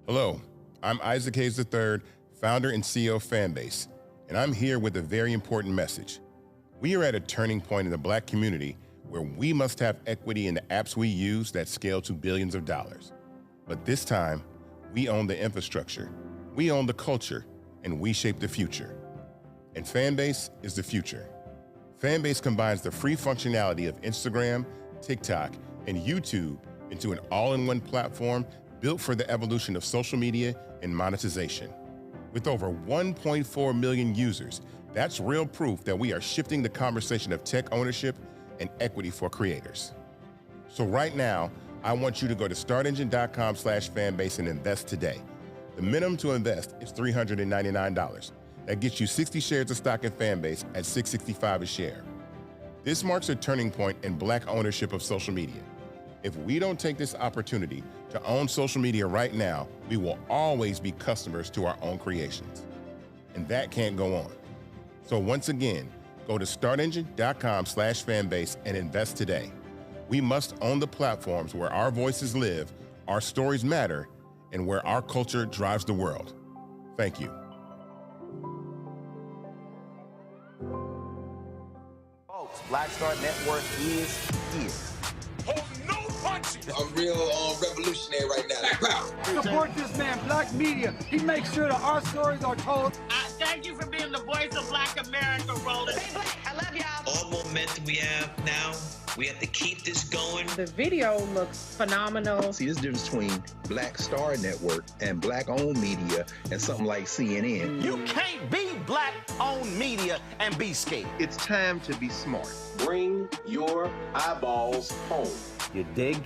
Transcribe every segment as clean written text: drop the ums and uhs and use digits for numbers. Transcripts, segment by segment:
Hello, I'm Isaac Hayes III, founder and CEO of Fanbase, and I'm here with a very important message. We are at a turning point in the Black community where we must have equity in the apps we use that scale to billions of dollars. But this time, we own the infrastructure, we own the culture, and we shape the future. And Fanbase is the future. Fanbase combines the free functionality of Instagram, TikTok, and YouTube into an all-in-one platform built for the evolution of social media and monetization. With over 1.4 million users, that's real proof that we are shifting the conversation of tech ownership and equity for creators. So right now, I want you to go to startengine.com/fanbase and invest today. The minimum to invest is $399. That gets you 60 shares of stock in Fanbase at $665 a share. This marks a turning point in Black ownership of social media. If we don't take this opportunity to own social media right now, we will always be customers to our own creations. And that can't go on. So once again, go to startengine.com/fanbase and invest today. We must own the platforms where our voices live, our stories matter, and where our culture drives the world. Thank you. Folks, Black Star Network is here. Hold no punches. I'm real revolutionary right now. Black power. Support this man, Black media. He makes sure that our stories are told. Thank you for being the voice of Black America, Roland. Stay Black. I love y'all. All momentum we have now, we have to keep this going. The video looks phenomenal. See, this difference between Black Star Network and Black-owned media and something like CNN. You can't be Black-owned media and be scared. It's time to be smart. Bring your eyeballs home. You dig?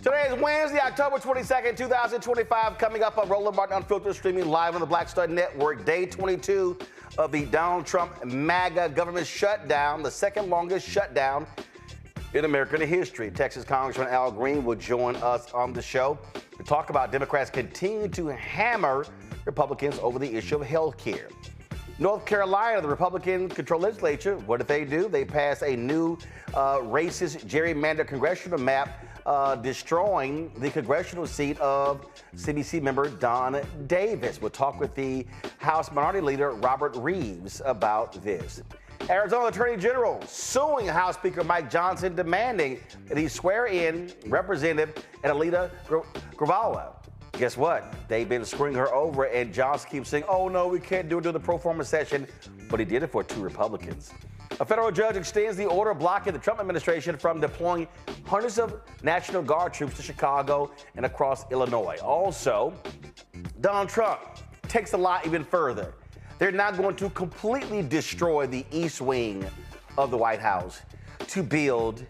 Today is Wednesday, October 22nd, 2025. Coming up on Roland Martin Unfiltered, streaming live on the Black Star Network. Day 22 of the Donald Trump-MAGA government shutdown, the second longest shutdown in American history. Texas Congressman Al Green will join us on the show to talk about Democrats continue to hammer Republicans over the issue of health care. North Carolina, the Republican-controlled legislature, what did they do? They passed a new racist gerrymandered congressional map destroying the congressional seat of CBC member Don Davis. We'll talk with the House Minority Leader, Robert Reives, about this. Arizona Attorney General suing House Speaker Mike Johnson, demanding that he swear in Representative Adelita Grijalva. Guess what? They've been screwing her over, and Johnson keeps saying, oh, no, we can't do it during the pro forma session, but he did it for 2 Republicans. A federal judge extends the order blocking the Trump administration from deploying hundreds of National Guard troops to Chicago and across Illinois. Also, Donald Trump takes the lie even further. They're now going to completely destroy the East Wing of the White House to build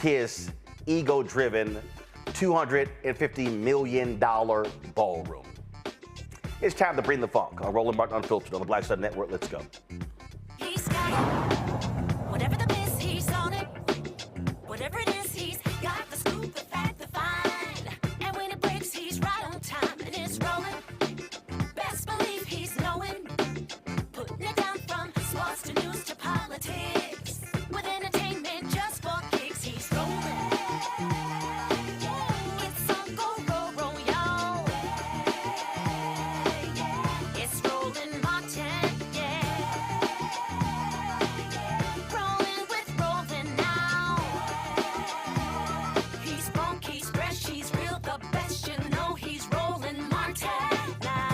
his ego-driven $250 million ballroom. It's time to bring the funk on Roland Martin Unfiltered on the Black Star Network. Let's go. He's got it. Whatever the miss, he's on it. Whatever it is, he's got the scoop, the fact, the find. And when it breaks, he's right on time and it's rolling. Best believe he's knowing. Putting it down from sports to news to politics. With entertainment just for kicks, he's rolling. It's on go, roll, y'all. It's Roland Martin, rolling with Roland now. He's funky, he's fresh, he's real, the best, you know he's Roland Martin now.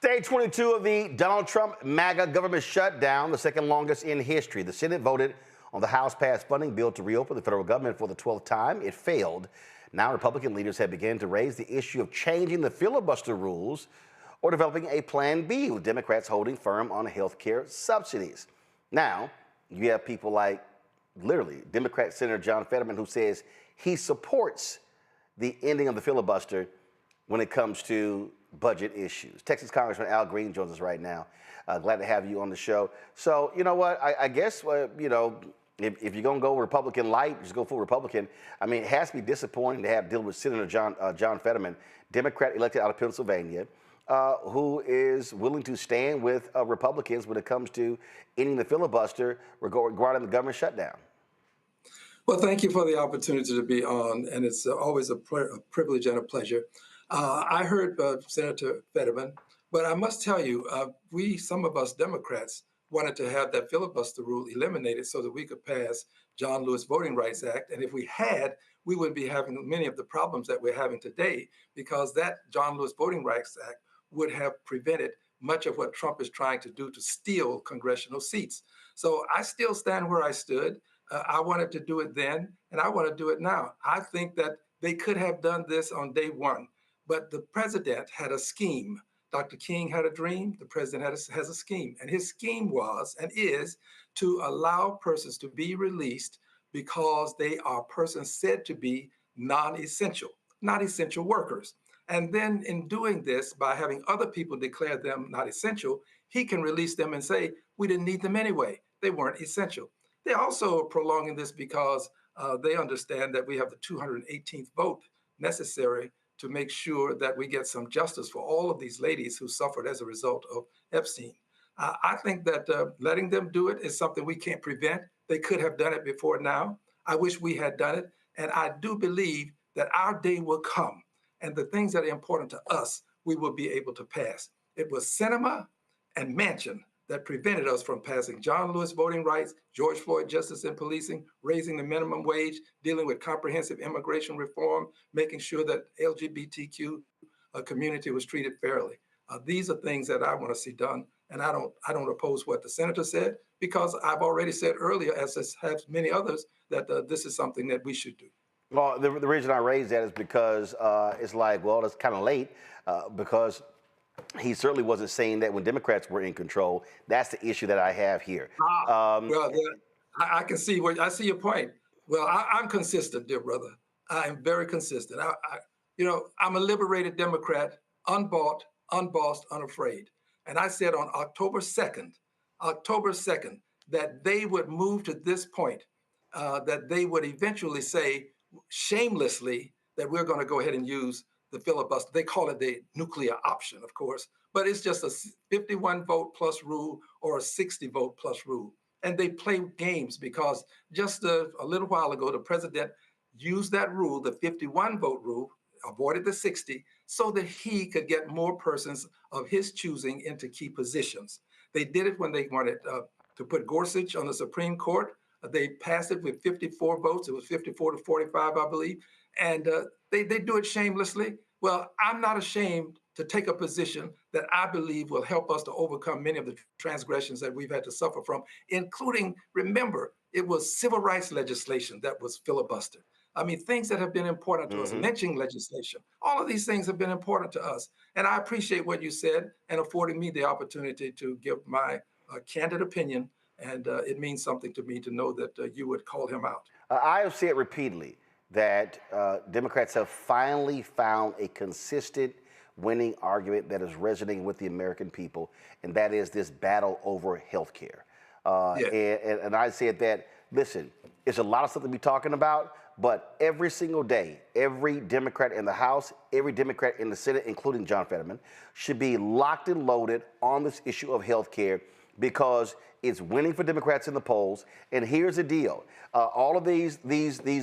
Day 22 of the Donald Trump-MAGA government shutdown, the second longest in history. The Senate voted on the House-passed funding bill to reopen the federal government for the 12th time. It failed. Now Republican leaders have begun to raise the issue of changing the filibuster rules or developing a plan B, with Democrats holding firm on health care subsidies. Now, you have people like, literally, Democrat Senator John Fetterman, who says he supports the ending of the filibuster when it comes to budget issues. Texas Congressman Al Green joins us right now. Glad to have you on the show. So, you know what? I guess, you know, if you're going to go Republican light, just go full Republican. I mean, it has to be disappointing to have to deal with Senator John Fetterman, Democrat elected out of Pennsylvania, who is willing to stand with Republicans when it comes to ending the filibuster regarding the government shutdown. Well, thank you for the opportunity to be on, and it's always a privilege and a pleasure. I heard Senator Fetterman, but I must tell you, some of us Democrats wanted to have that filibuster rule eliminated so that we could pass John Lewis Voting Rights Act. And if we had, we wouldn't be having many of the problems that we're having today, because that John Lewis Voting Rights Act would have prevented much of what Trump is trying to do to steal congressional seats. So I still stand where I stood. I wanted to do it then, and I want to do it now. I think that they could have done this on day one. But the president had a scheme. Dr. King had a dream. The president has a scheme. And his scheme was and is to allow persons to be released because they are persons said to be non-essential workers. And then in doing this, by having other people declare them not essential, he can release them and say, we didn't need them anyway. They weren't essential. They're also prolonging this because they understand that we have the 218th vote necessary to make sure that we get some justice for all of these ladies who suffered as a result of Epstein. I think that letting them do it is something we can't prevent. They could have done it before now. I wish we had done it. And I do believe that our day will come, and the things that are important to us, we will be able to pass. It was Sinema and Manchin that prevented us from passing John Lewis voting rights, George Floyd justice and policing, raising the minimum wage, dealing with comprehensive immigration reform, making sure that LGBTQ community was treated fairly. These are things that I want to see done, and I don't oppose what the senator said, because I've already said earlier, as have many others, that this is something that we should do. Well, the reason I raised that is because it's like, well, it's kind of late because he certainly wasn't saying that when Democrats were in control. That's the issue that I have here. I can see I see your point. Well, I'm consistent, dear brother. I am very consistent. I'm a liberated Democrat, unbought, unbossed, unafraid. And I said on October 2nd, that they would move to this point that they would eventually say shamelessly that we're going to go ahead and use the filibuster. They call it the nuclear option, of course, but it's just a 51 vote plus rule or a 60 vote plus rule. And they play games because just a little while ago, the president used that rule, the 51 vote rule, avoided the 60, so that he could get more persons of his choosing into key positions. They did it when they wanted to put Gorsuch on the Supreme Court. They passed it with 54 votes. It was 54 to 45, I believe. And they do it shamelessly. Well, I'm not ashamed to take a position that I believe will help us to overcome many of the transgressions that we've had to suffer from, including, remember, it was civil rights legislation that was filibustered. I mean, things that have been important to us, lynching legislation, all of these things have been important to us. And I appreciate what you said and affording me the opportunity to give my candid opinion. And it means something to me to know that you would call him out. I have said repeatedly that Democrats have finally found a consistent winning argument that is resonating with the American people, and that is this battle over health care. And I said that, listen, it's a lot of stuff to be talking about, but every single day, every Democrat in the House, every Democrat in the Senate, including John Fetterman, should be locked and loaded on this issue of health care because it's winning for Democrats in the polls. And here's the deal. All of these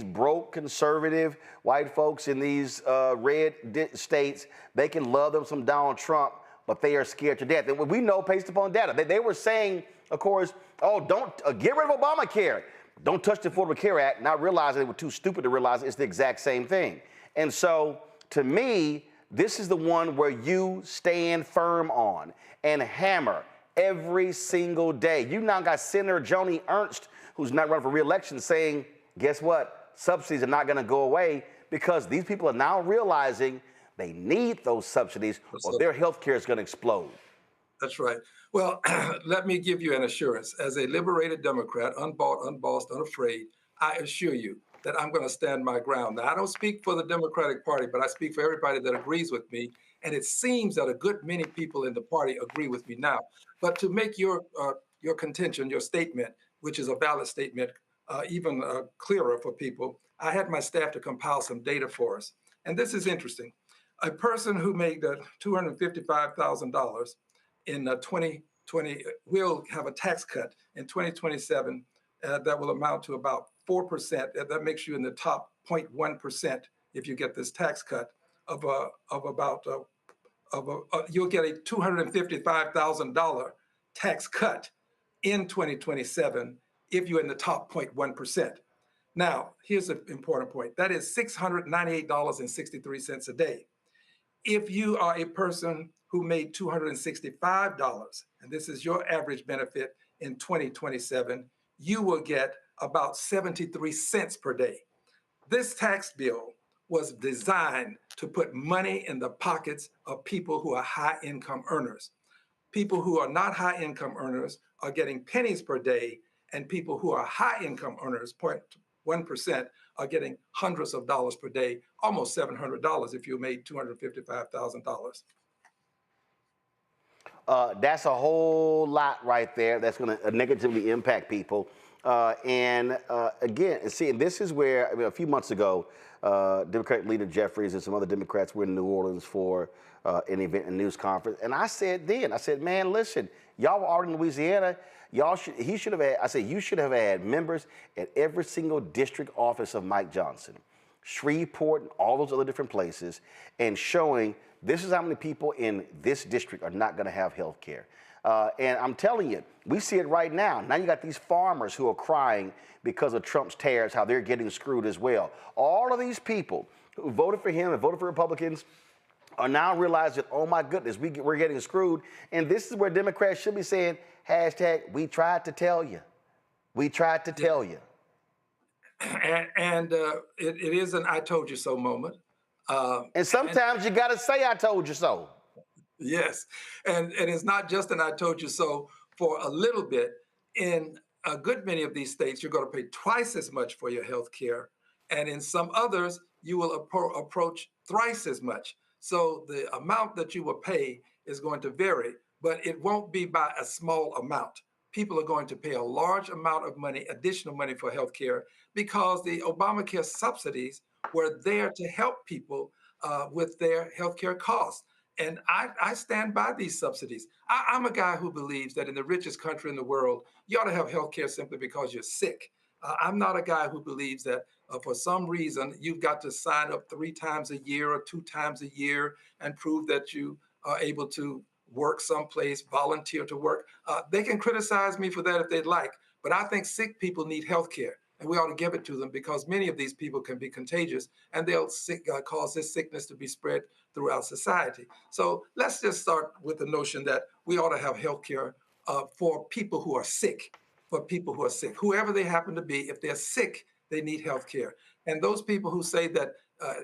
broke conservative white folks in these red states, they can love them some Donald Trump, but they are scared to death. And we know based upon data. They were saying, of course, oh, don't get rid of Obamacare. Don't touch the Affordable Care Act, not realizing they were too stupid to realize it's the exact same thing. And so, to me, this is the one where you stand firm on and hammer every single day. You now got Senator Joni Ernst, who's not running for re-election, saying, guess what? Subsidies are not going to go away because these people are now realizing they need those subsidies or their health care is going to explode. That's right. Well, let me give you an assurance. As a liberated Democrat, unbought, unbossed, unafraid, I assure you that I'm going to stand my ground. Now, I don't speak for the Democratic Party, but I speak for everybody that agrees with me. And it seems that a good many people in the party agree with me now. But to make your contention, your statement, which is a valid statement, even clearer for people, I had my staff to compile some data for us. And this is interesting. A person who made $255,000 in 2020 will have a tax cut in 2027 that will amount to about 4%. That makes you in the top 0.1% if you get this tax cut you'll get a $255,000 tax cut in 2027 if you're in the top 0.1%. Now, here's an important point. That is $698.63 a day. If you are a person who made $265, and this is your average benefit in 2027, you will get about 73 cents per day. This tax bill was designed to put money in the pockets of people who are high-income earners. People who are not high-income earners are getting pennies per day, and people who are high-income earners, 0.1%, are getting hundreds of dollars per day, almost $700 if you made $255,000. That's a whole lot right there that's going to negatively impact people. Again, see, and this is where, a few months ago, Democratic leader Jeffries and some other Democrats were in New Orleans for an event, a news conference. And I said, man, listen, y'all were already in Louisiana. You should have had members at every single district office of Mike Johnson, Shreveport, and all those other different places, and showing this is how many people in this district are not going to have health care. And I'm telling you, we see it right now. Now you got these farmers who are crying because of Trump's tariffs, how they're getting screwed as well. All of these people who voted for him and voted for Republicans are now realizing, oh my goodness, we're getting screwed. And this is where Democrats should be saying, hashtag, we tried to tell you. We tried to tell you. And it is an I told you so moment. And sometimes you got to say I told you so. Yes. And it's not just an I told you so for a little bit. In a good many of these states, you're going to pay twice as much for your health care. And in some others, you will approach thrice as much. So the amount that you will pay is going to vary, but it won't be by a small amount. people are going to pay a large amount of money, additional money for health care, because the Obamacare subsidies were there to help people with their health care costs. And I stand by these subsidies. I'm a guy who believes that in the richest country in the world, you ought to have health care simply because you're sick. I'm not a guy who believes that for some reason you've got to sign up 3 times a year or 2 times a year and prove that you are able to work someplace, volunteer to work. They can criticize me for that if they'd like, but I think sick people need health care, and we ought to give it to them because many of these people can be contagious, and they'll cause this sickness to be spread throughout society. So let's just start with the notion that we ought to have health care for people who are sick, whoever they happen to be. If they're sick, they need health care. And those people who say that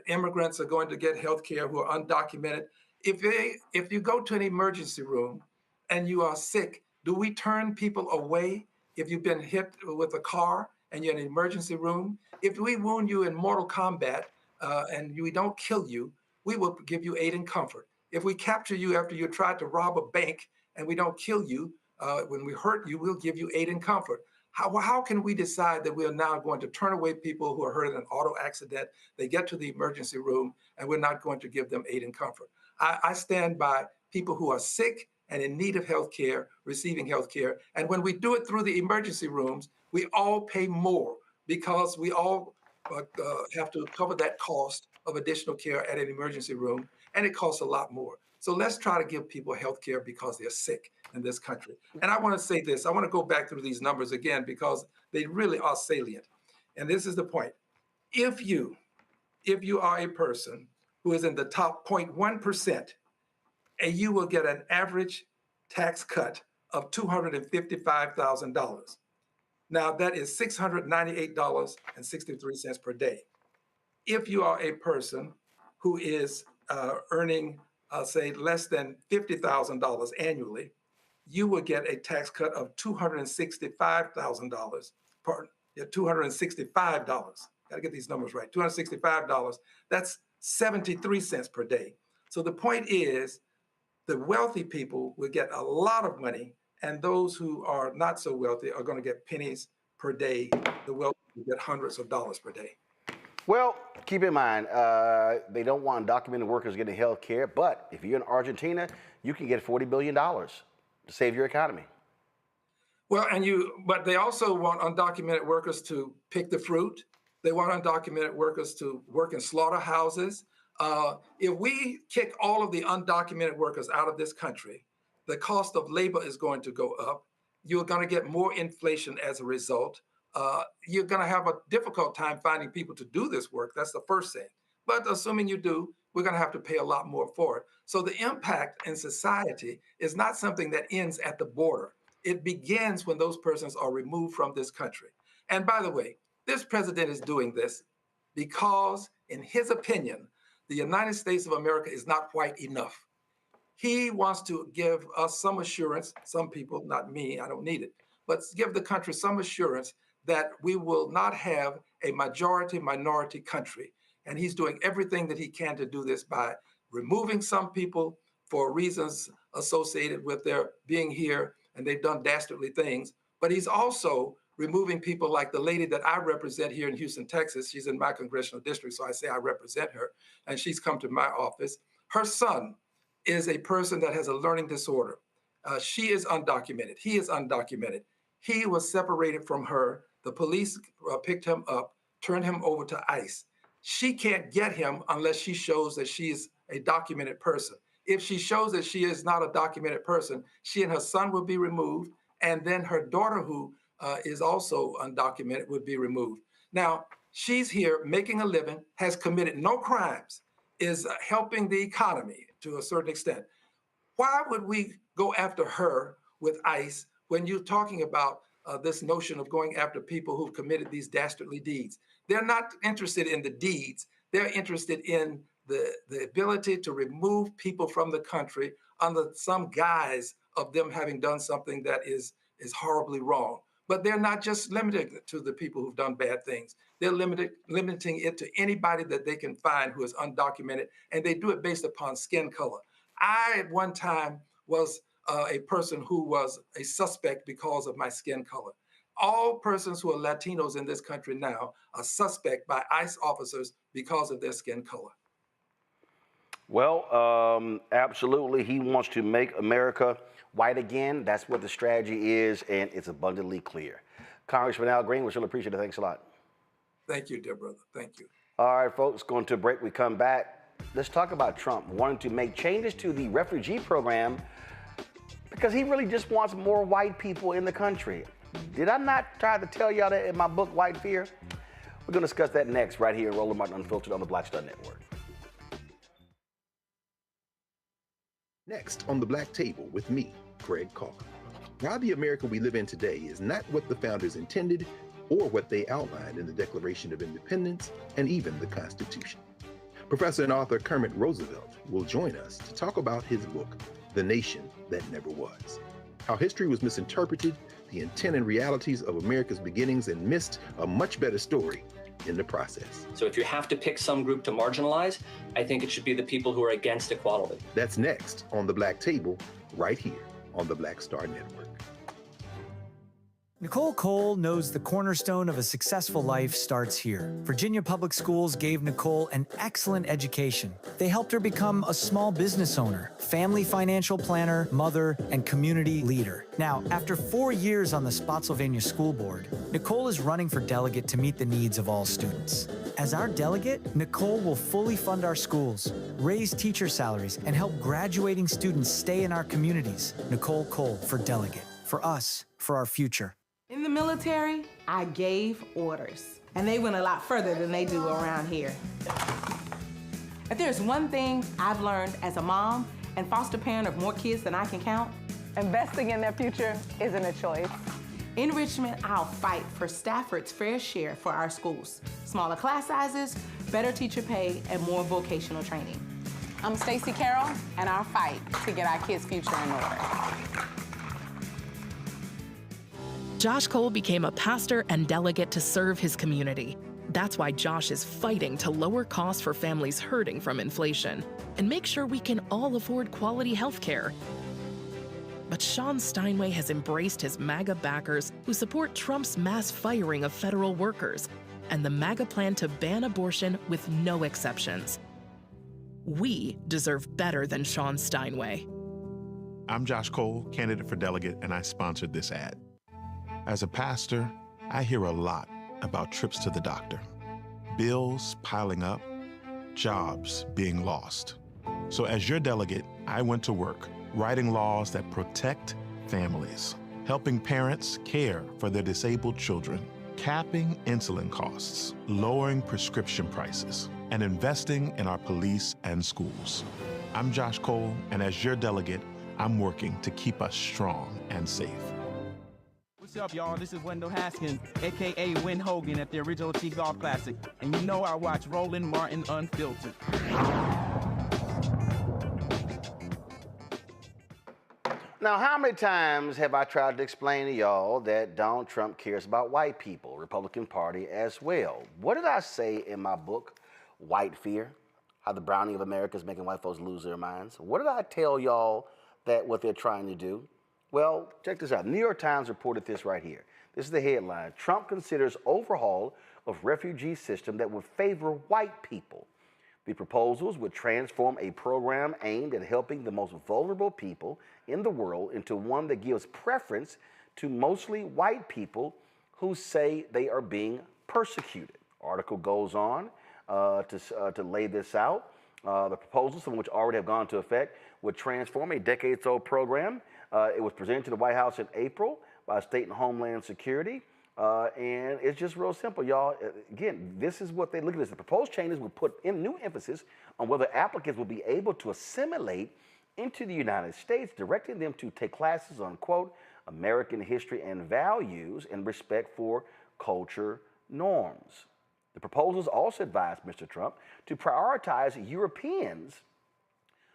immigrants are going to get health care who are undocumented, if you go to an emergency room and you are sick, do we turn people away if you've been hit with a car and you're in an emergency room? If we wound you in mortal combat and we don't kill you, we will give you aid and comfort. If we capture you after you tried to rob a bank and we don't kill you, when we hurt you, we'll give you aid and comfort. How can we decide that we are now going to turn away people who are hurt in an auto accident, they get to the emergency room, and we're not going to give them aid and comfort? I stand by people who are sick and in need of health care, receiving health care. And when we do it through the emergency rooms, we all pay more because we all have to cover that cost of additional care at an emergency room, and it costs a lot more. So let's try to give people health care because they're sick in this country. And I want to say this, I want to go back through these numbers again because they really are salient. And this is the point. If you are a person who is in the top 0.1%, and you will get an average tax cut of $255,000. Now that is $698.63 per day. If you are a person who is earning, say, less than $50,000 annually, you will get a tax cut of $265,000. Pardon, yeah, $265. Got to get these numbers right. $265. That's 73 cents per day. So the point is, the wealthy people will get a lot of money, and those who are not so wealthy are going to get pennies per day. The wealthy will get hundreds of dollars per day. Well, keep in mind, they don't want undocumented workers getting health care, but if you're in Argentina, you can get $40 billion to save your economy. Well, but they also want undocumented workers to pick the fruit. They want undocumented workers to work in slaughterhouses. If we kick all of the undocumented workers out of this country, the cost of labor is going to go up. You're going to get more inflation as a result. You're going to have a difficult time finding people to do this work. That's the first thing. But assuming you do, we're going to have to pay a lot more for it. So the impact in society is not something that ends at the border. It begins when those persons are removed from this country. And by the way, this president is doing this because, in his opinion, the United States of America is not white enough. He wants to give us some assurance, some people, not me, I don't need it, but give the country some assurance that we will not have a majority-minority country. And he's doing everything that he can to do this by removing some people for reasons associated with their being here, and they've done dastardly things. But he's also removing people like the lady that I represent here in Houston, Texas. She's in my congressional district, so I say I represent her, and she's come to my office. Her son is a person that has a learning disorder. She is undocumented. He is undocumented. He was separated from her. The police picked him up, turned him over to ICE. She can't get him unless she shows that she is a documented person. If she shows that she is not a documented person, she and her son will be removed, and then her daughter, who is also undocumented, would be removed. Now, she's here making a living, has committed no crimes, is helping the economy to a certain extent. Why would we go after her with ICE when you're talking about this notion of going after people who've committed these dastardly deeds? They're not interested in the deeds. They're interested in the ability to remove people from the country under some guise of them having done something that is horribly wrong. But they're not just limited to the people who've done bad things. They're limiting it to anybody that they can find who is undocumented, and they do it based upon skin color. I, at one time, was a person who was a suspect because of my skin color. All persons who are Latinos in this country now are suspect by ICE officers because of their skin color. Well, absolutely. He wants to make America white again. That's what the strategy is, and it's abundantly clear. Congressman Al Green, we really appreciate it. Thanks a lot. Thank you, dear brother. Thank you. All right, folks, going to a break. We come back. Let's talk about Trump wanting to make changes to the refugee program because he really just wants more white people in the country. Did I not try to tell y'all that in my book, White Fear? We're going to discuss that next right here, Roland Martin Unfiltered on the Black Star Network. Next on the Black Table with me, Greg Carr. Why the America we live in today is not what the founders intended or what they outlined in the Declaration of Independence and even the Constitution. Professor and author Kermit Roosevelt will join us to talk about his book, The Nation That Never Was. How history was misinterpreted, the intent and realities of America's beginnings, and missed a much better story in the process. So if you have to pick some group to marginalize, I think it should be the people who are against equality. That's next on the Black Table, right here on the Black Star Network. Nicole Cole knows the cornerstone of a successful life starts here. Virginia Public Schools gave Nicole an excellent education. They helped her become a small business owner, family financial planner, mother, and community leader. Now, after 4 years on the Spotsylvania School Board, Nicole is running for delegate to meet the needs of all students. As our delegate, Nicole will fully fund our schools, raise teacher salaries, and help graduating students stay in our communities. Nicole Cole for delegate. For us, for our future. In the military, I gave orders, and they went a lot further than they do around here. If there's one thing I've learned as a mom and foster parent of more kids than I can count, investing in their future isn't a choice. In Richmond, I'll fight for Stafford's fair share for our schools. Smaller class sizes, better teacher pay, and more vocational training. I'm Stacey Carroll, and I'll fight to get our kids' future in order. Josh Cole became a pastor and delegate to serve his community. That's why Josh is fighting to lower costs for families hurting from inflation and make sure we can all afford quality health care. But Sean Steinway has embraced his MAGA backers who support Trump's mass firing of federal workers and the MAGA plan to ban abortion with no exceptions. We deserve better than Sean Steinway. I'm Josh Cole, candidate for delegate, and I sponsored this ad. As a pastor, I hear a lot about trips to the doctor, bills piling up, jobs being lost. So as your delegate, I went to work writing laws that protect families, helping parents care for their disabled children, capping insulin costs, lowering prescription prices, and investing in our police and schools. I'm Josh Cole, and as your delegate, I'm working to keep us strong and safe. What's up, y'all? This is Wendell Haskins, a.k.a. Win Hogan at the original T-Golf Classic. And you know I watch Roland Martin Unfiltered. Now, how many times have I tried to explain to y'all that Donald Trump cares about white people, Republican Party as well? What did I say in my book, White Fear? How the browning of America is making white folks lose their minds. What did I tell y'all that what they're trying to do? Well, check this out. New York Times reported this right here. This is the headline. Trump considers overhaul of refugee system that would favor white people. The proposals would transform a program aimed at helping the most vulnerable people in the world into one that gives preference to mostly white people who say they are being persecuted. Article goes on to lay this out. The proposals, some of which already have gone into effect, would transform a decades-old program. It was presented to the White House in April by State and Homeland Security. And it's just real simple, y'all. Again, this is what they look at this. The proposed changes would put in new emphasis on whether applicants will be able to assimilate into the United States, directing them to take classes on, quote, American history and values and respect for culture norms. The proposals also advised Mr. Trump to prioritize Europeans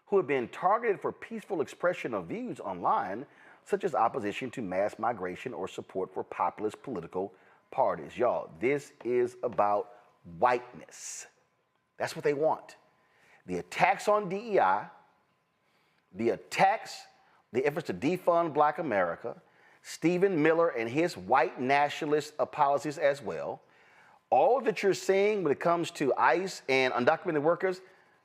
who have been targeted for peaceful expression of views online, such as opposition to mass migration or support for populist political parties. Y'all, this is about whiteness. That's what they want. The attacks on DEI, the attacks the efforts to defund Black America, Stephen Miller and his white nationalist policies as well. All that you're seeing when it comes to ICE and undocumented workers,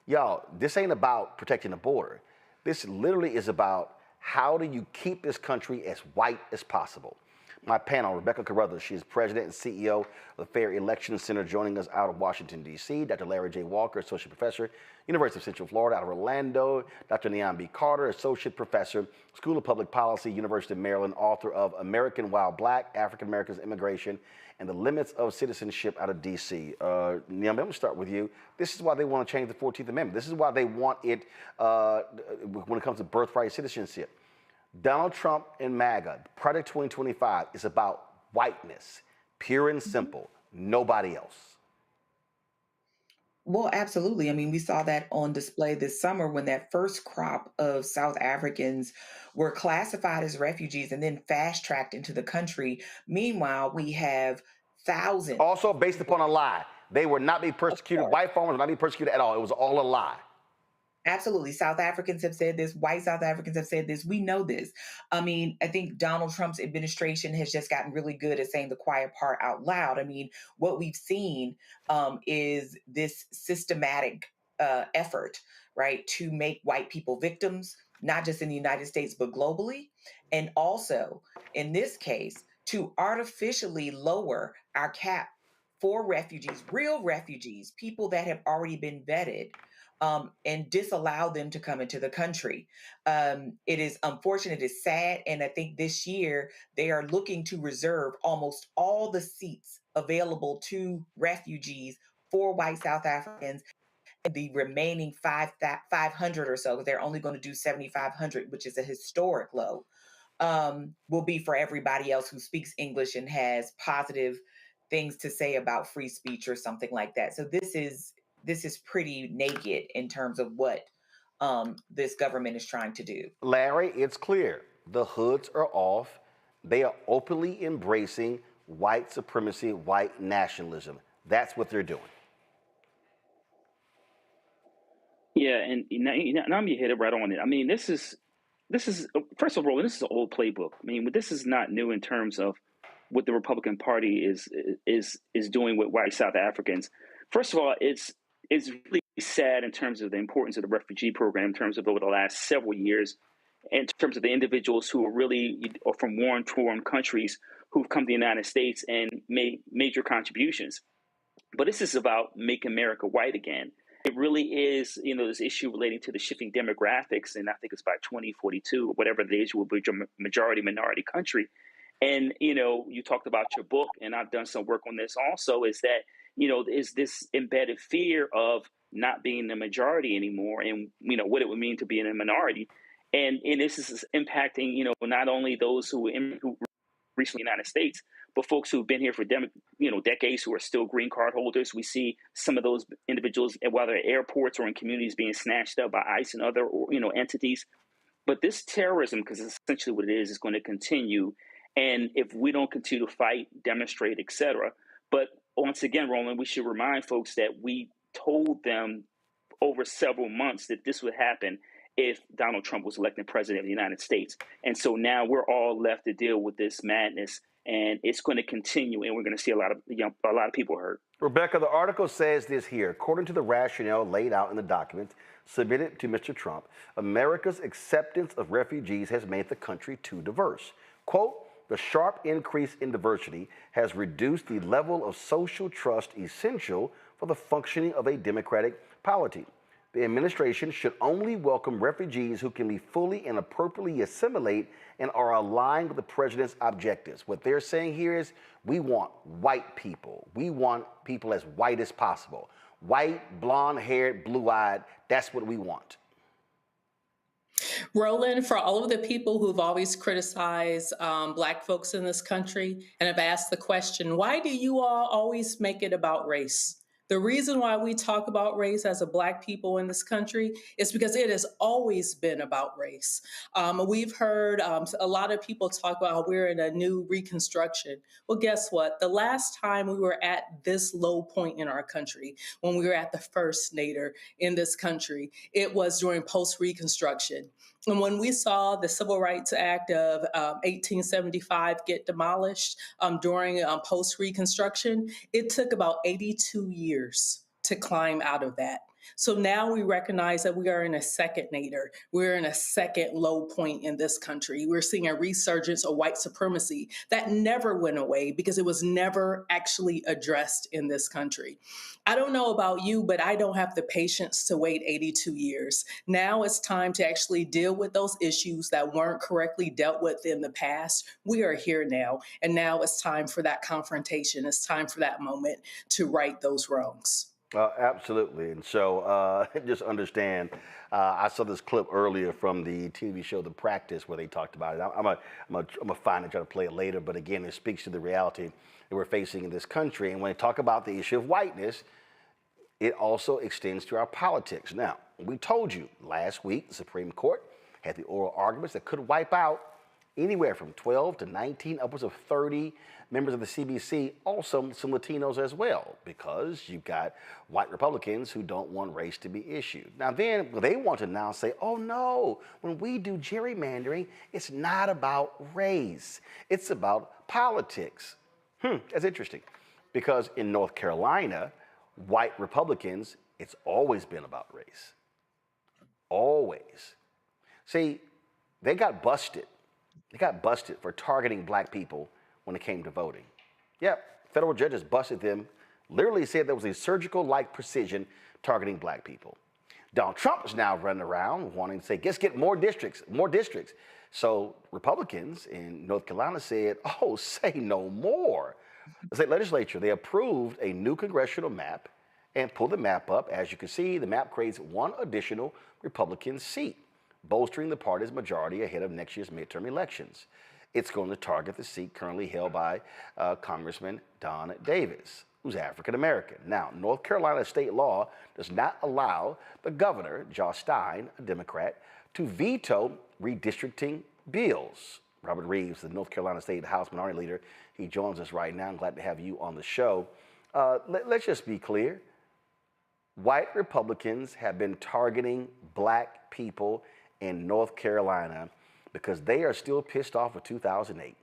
y'all, this ain't about protecting the border. This literally is about how do you keep this country as white as possible. My panel, Rebecca Carruthers, she is president and CEO of the Fair Elections Center, joining us out of Washington, D.C. Dr. Larry J. Walker, associate professor, University of Central Florida out of Orlando. Dr. Neon B. Carter, associate professor, School of Public Policy, University of Maryland, author of American While Black, African Americans, Immigration, and the Limits of Citizenship out of D.C. Neon, I'm going to start with you. This is why they want to change the 14th Amendment. This is why they want it when it comes to birthright citizenship. Donald Trump and MAGA, Project 2025, is about whiteness, pure and simple, nobody else. Well, absolutely. I mean, we saw that on display this summer when that first crop of South Africans were classified as refugees and then fast-tracked into the country. Meanwhile, we have thousands. Also based upon a lie. They would not be persecuted. White farmers would not be persecuted at all. It was all a lie. Absolutely. South Africans have said this. White South Africans have said this. We know this. I mean, I think Donald Trump's administration has just gotten really good at saying the quiet part out loud. I mean, what we've seen is this systematic effort, right, to make white people victims, not just in the United States, but globally. And also, in this case, to artificially lower our cap for refugees, real refugees, people that have already been vetted, and disallow them to come into the country. It is unfortunate, it's sad, and I think this year they are looking to reserve almost all the seats available to refugees for white South Africans. And the remaining 500 or so, they're only going to do 7,500, which is a historic low, will be for everybody else who speaks English and has positive things to say about free speech or something like that. So this is pretty naked in terms of what this government is trying to do. Larry, it's clear. The hoods are off. They are openly embracing white supremacy, white nationalism. That's what they're doing. Yeah, and now you hit it right on it. I mean, this is first of all, this is an old playbook. I mean, this is not new in terms of what the Republican Party is doing with white South Africans. First of all, it's really sad in terms of the importance of the refugee program in terms of over the last several years, in terms of the individuals who are from war-torn countries who've come to the United States and made major contributions. But this is about Make America White Again. It really is, this issue relating to the shifting demographics, and I think it's by 2042, or whatever the age will be, majority minority country. And, you talked about your book, and I've done some work on this also, is that, is this embedded fear of not being the majority anymore and, what it would mean to be in a minority. And this is impacting, not only those who recently in the United States, but folks who've been here for decades who are still green card holders. We see some of those individuals, whether at airports or in communities, being snatched up by ICE and other entities. But this terrorism, because it's essentially what it is going to continue. And if we don't continue to fight, demonstrate, et cetera. But once again, Roland, we should remind folks that we told them over several months that this would happen if Donald Trump was elected president of the United States. And so now we're all left to deal with this madness, and it's going to continue, and we're going to see a lot of people hurt. Rebecca, the article says this here. According to the rationale laid out in the document submitted to Mr. Trump, America's acceptance of refugees has made the country too diverse. Quote, the sharp increase in diversity has reduced the level of social trust essential for the functioning of a democratic polity. The administration should only welcome refugees who can be fully and appropriately assimilate and are aligned with the president's objectives. What they're saying here is we want white people. We want people as white as possible. White, blonde-haired, blue-eyed, that's what we want. Roland, for all of the people who've always criticized Black folks in this country and have asked the question, why do you all always make it about race? The reason why we talk about race as a Black people in this country is because it has always been about race. We've heard a lot of people talk about how we're in a new Reconstruction. Well, guess what? The last time we were at this low point in our country, when we were at the first nadir in this country, it was during post-Reconstruction. And when we saw the Civil Rights Act of 1875 get demolished during post-Reconstruction, it took about 82 years to climb out of that. So now we recognize that we are in a second nadir. We're in a second low point in this country. We're seeing a resurgence of white supremacy that never went away because it was never actually addressed in this country. I don't know about you, but I don't have the patience to wait 82 years. Now it's time to actually deal with those issues that weren't correctly dealt with in the past. We are here now, and now it's time for that confrontation. It's time for that moment to right those wrongs. Absolutely. And so just understand, I saw this clip earlier from the TV show The Practice where they talked about it. I'm gonna find it, try to play it later. But again, it speaks to the reality that we're facing in this country. And when they talk about the issue of whiteness, it also extends to our politics. Now, we told you last week, the Supreme Court had the oral arguments that could wipe out anywhere from 12 to 19, upwards of 30 members of the CBC, also some Latinos as well, because you've got white Republicans who don't want race to be issued. Now then, they want to now say, oh no, when we do gerrymandering, it's not about race, it's about politics. That's interesting, because in North Carolina, white Republicans, it's always been about race. Always. See, they got busted. They got busted for targeting Black people when it came to voting. Yep, federal judges busted them, literally said there was a surgical-like precision targeting Black people. Donald Trump is now running around wanting to say, let's get more districts, more districts. So Republicans in North Carolina said, oh, say no more. The state legislature, they approved a new congressional map and pulled the map up. As you can see, the map creates one additional Republican seat, bolstering the party's majority ahead of next year's midterm elections. It's going to target the seat currently held by Congressman Don Davis, who's African American. Now, North Carolina state law does not allow the governor, Josh Stein, a Democrat, to veto redistricting bills. Robert Reives, the North Carolina State House Minority Leader, he joins us right now. I'm glad to have you on the show. Let's just be clear. White Republicans have been targeting Black people in North Carolina because they are still pissed off with 2008.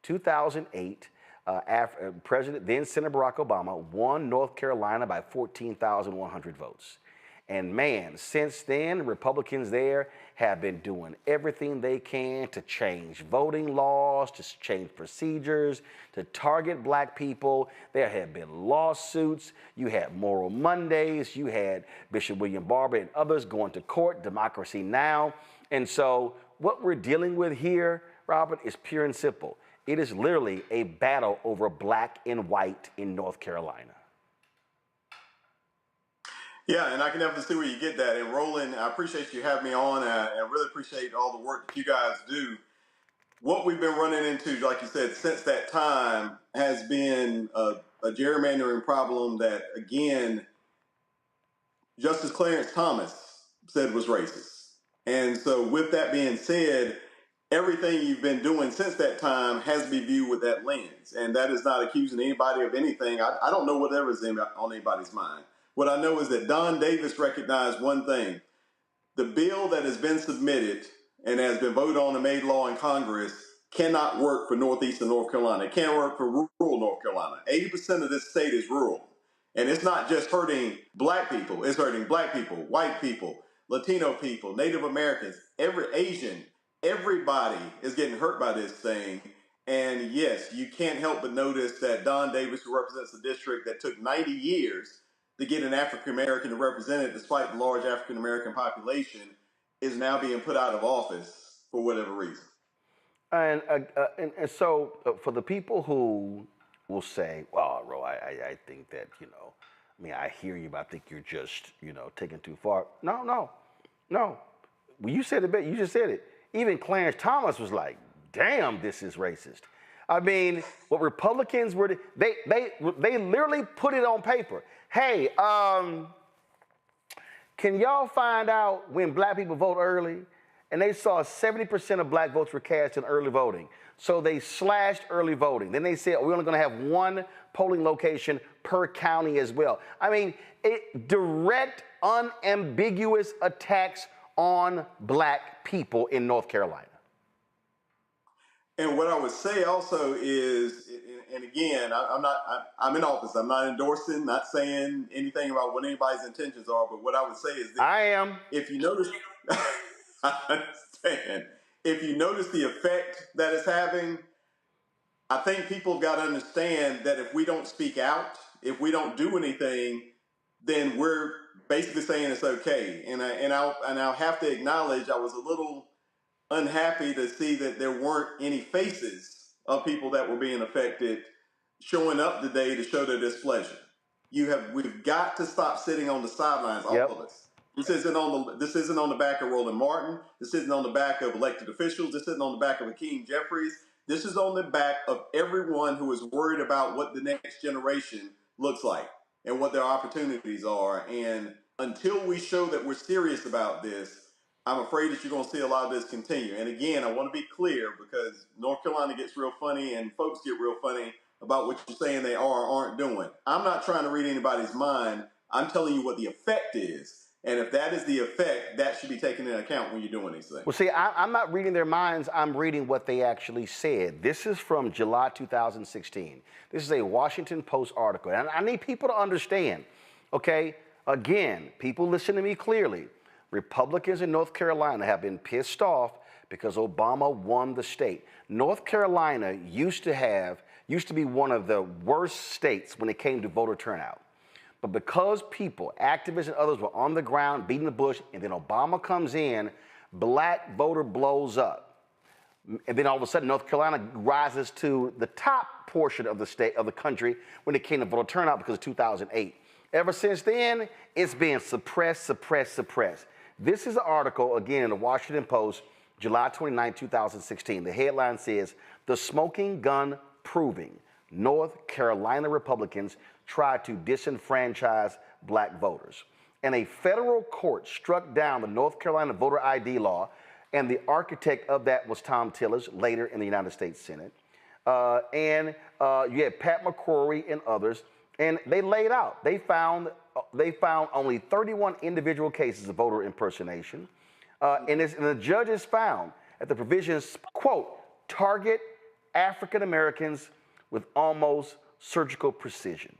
2008, President, then Senator Barack Obama, won North Carolina by 14,100 votes. And man, since then, Republicans there have been doing everything they can to change voting laws, to change procedures, to target Black people. There have been lawsuits. You had Moral Mondays. You had Bishop William Barber and others going to court, Democracy Now! And so what we're dealing with here, Robert, is pure and simple. It is literally a battle over Black and white in North Carolina. Yeah, and I can definitely see where you get that. And Roland, I appreciate you having me on. I really appreciate all the work that you guys do. What we've been running into, like you said, since that time has been a gerrymandering problem that, again, Justice Clarence Thomas said was racist. And so with that being said, everything you've been doing since that time has to be viewed with that lens. And that is not accusing anybody of anything. I don't know whatever's on anybody's mind. What I know is that Don Davis recognized one thing. The bill that has been submitted and has been voted on and made law in Congress cannot work for Northeastern North Carolina. It can't work for rural North Carolina. 80% of this state is rural. And it's not just hurting Black people. It's hurting Black people, white people, Latino people, Native Americans, every Asian. Everybody is getting hurt by this thing. And yes, you can't help but notice that Don Davis, who represents a district that took 90 years to get an African-American to represent it, despite the large African-American population, is now being put out of office for whatever reason. And so for the people who will say, well, Ro, I think that, I mean, I hear you, but I think you're just, taking too far. No. Well, you said it, you just said it. Even Clarence Thomas was like, damn, this is racist. I mean, what Republicans were, they literally put it on paper. Hey, can y'all find out when black people vote early? And they saw 70% of black votes were cast in early voting. So they slashed early voting. Then they said, we're only going to have one polling location per county as well. I mean, direct, unambiguous attacks on black people in North Carolina. And what I would say also is, and again, I'm in office. I'm not endorsing, not saying anything about what anybody's intentions are, but what I would say is that I am. If you notice, I understand. If you notice the effect that it's having, I think people got to understand that if we don't speak out, if we don't do anything, then we're basically saying it's okay. And I'll have to acknowledge I was a little unhappy to see that there weren't any faces of people that were being affected showing up today to show their displeasure. We've got to stop sitting on the sidelines, all of us. This isn't on the back of Roland Martin. This isn't on the back of elected officials. This isn't on the back of Hakeem Jeffries. This is on the back of everyone who is worried about what the next generation looks like and what their opportunities are. And until we show that we're serious about this, I'm afraid that you're going to see a lot of this continue. And again, I want to be clear because North Carolina gets real funny and folks get real funny about what you're saying they are or aren't doing. I'm not trying to read anybody's mind. I'm telling you what the effect is. And if that is the effect, that should be taken into account when you're doing these things. Well, see, I'm not reading their minds. I'm reading what they actually said. This is from July 2016. This is a Washington Post article. And I need people to understand, okay? Again, people listen to me clearly. Republicans in North Carolina have been pissed off because Obama won the state. North Carolina used to be one of the worst states when it came to voter turnout. But because people, activists and others were on the ground beating the bush, and then Obama comes in, black voter blows up. And then all of a sudden, North Carolina rises to the top portion of the state, of the country, when it came to voter turnout because of 2008. Ever since then, it's been suppressed, suppressed, suppressed. This is an article, again, in the Washington Post, July 29, 2016. The headline says, "The Smoking Gun Proving North Carolina Republicans Try to Disenfranchise Black Voters." And a federal court struck down the North Carolina voter ID law, and the architect of that was Tom Tillis, later in the United States Senate. You had Pat McCrory and others, and they laid out. They found only 31 individual cases of voter impersonation, and the judges found that the provisions, quote, target African Americans with almost surgical precision.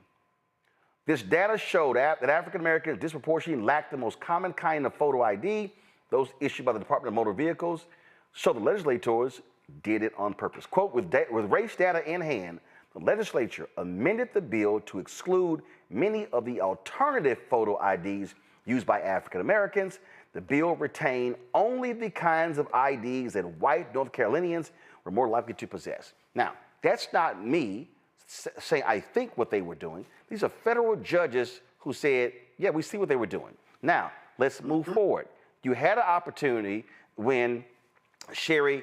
This data showed that African Americans disproportionately lacked the most common kind of photo ID, those issued by the Department of Motor Vehicles, so the legislators did it on purpose. Quote, with race data in hand, the legislature amended the bill to exclude many of the alternative photo IDs used by African Americans. The bill retained only the kinds of IDs that white North Carolinians were more likely to possess. Now, that's not me saying I think what they were doing. These are federal judges who said, yeah, we see what they were doing. Now, let's move forward. You had an opportunity when Sherry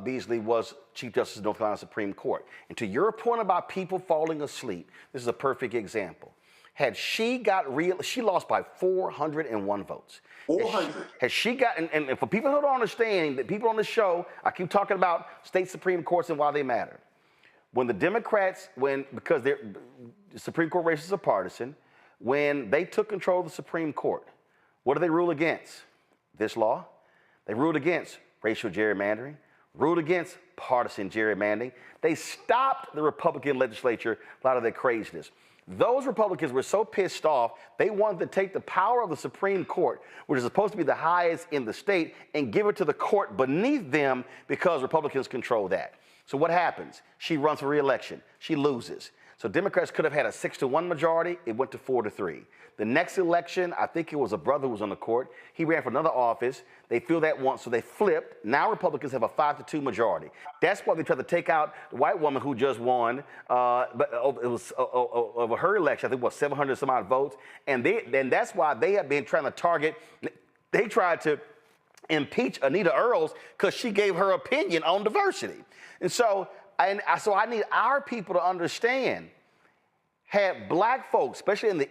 Beasley was Chief Justice of North Carolina Supreme Court. And to your point about people falling asleep, this is a perfect example. Had she she lost by 401 votes. 400. Had she got, and for people who don't understand, that people on the show, I keep talking about state Supreme Courts and why they matter. When the Democrats, because the Supreme Court races are partisan, when they took control of the Supreme Court, what did they rule against? This law. They ruled against racial gerrymandering, ruled against partisan gerrymandering. They stopped the Republican legislature, a lot of their craziness. Those Republicans were so pissed off, they wanted to take the power of the Supreme Court, which is supposed to be the highest in the state, and give it to the court beneath them because Republicans control that. So what happens? She runs for re-election. She loses. So Democrats could have had a 6-1 majority. It went to 4-3. The next election, I think it was a brother who was on the court. He ran for another office. They filled that once, so they flipped. Now Republicans have a 5-2 majority. That's why they tried to take out the white woman who just won. But it was over her election, I think, 700 some odd votes. And that's why they have been trying to target. They tried to impeach Anita Earls because she gave her opinion on diversity. And so So I need our people to understand, had black folks, especially in the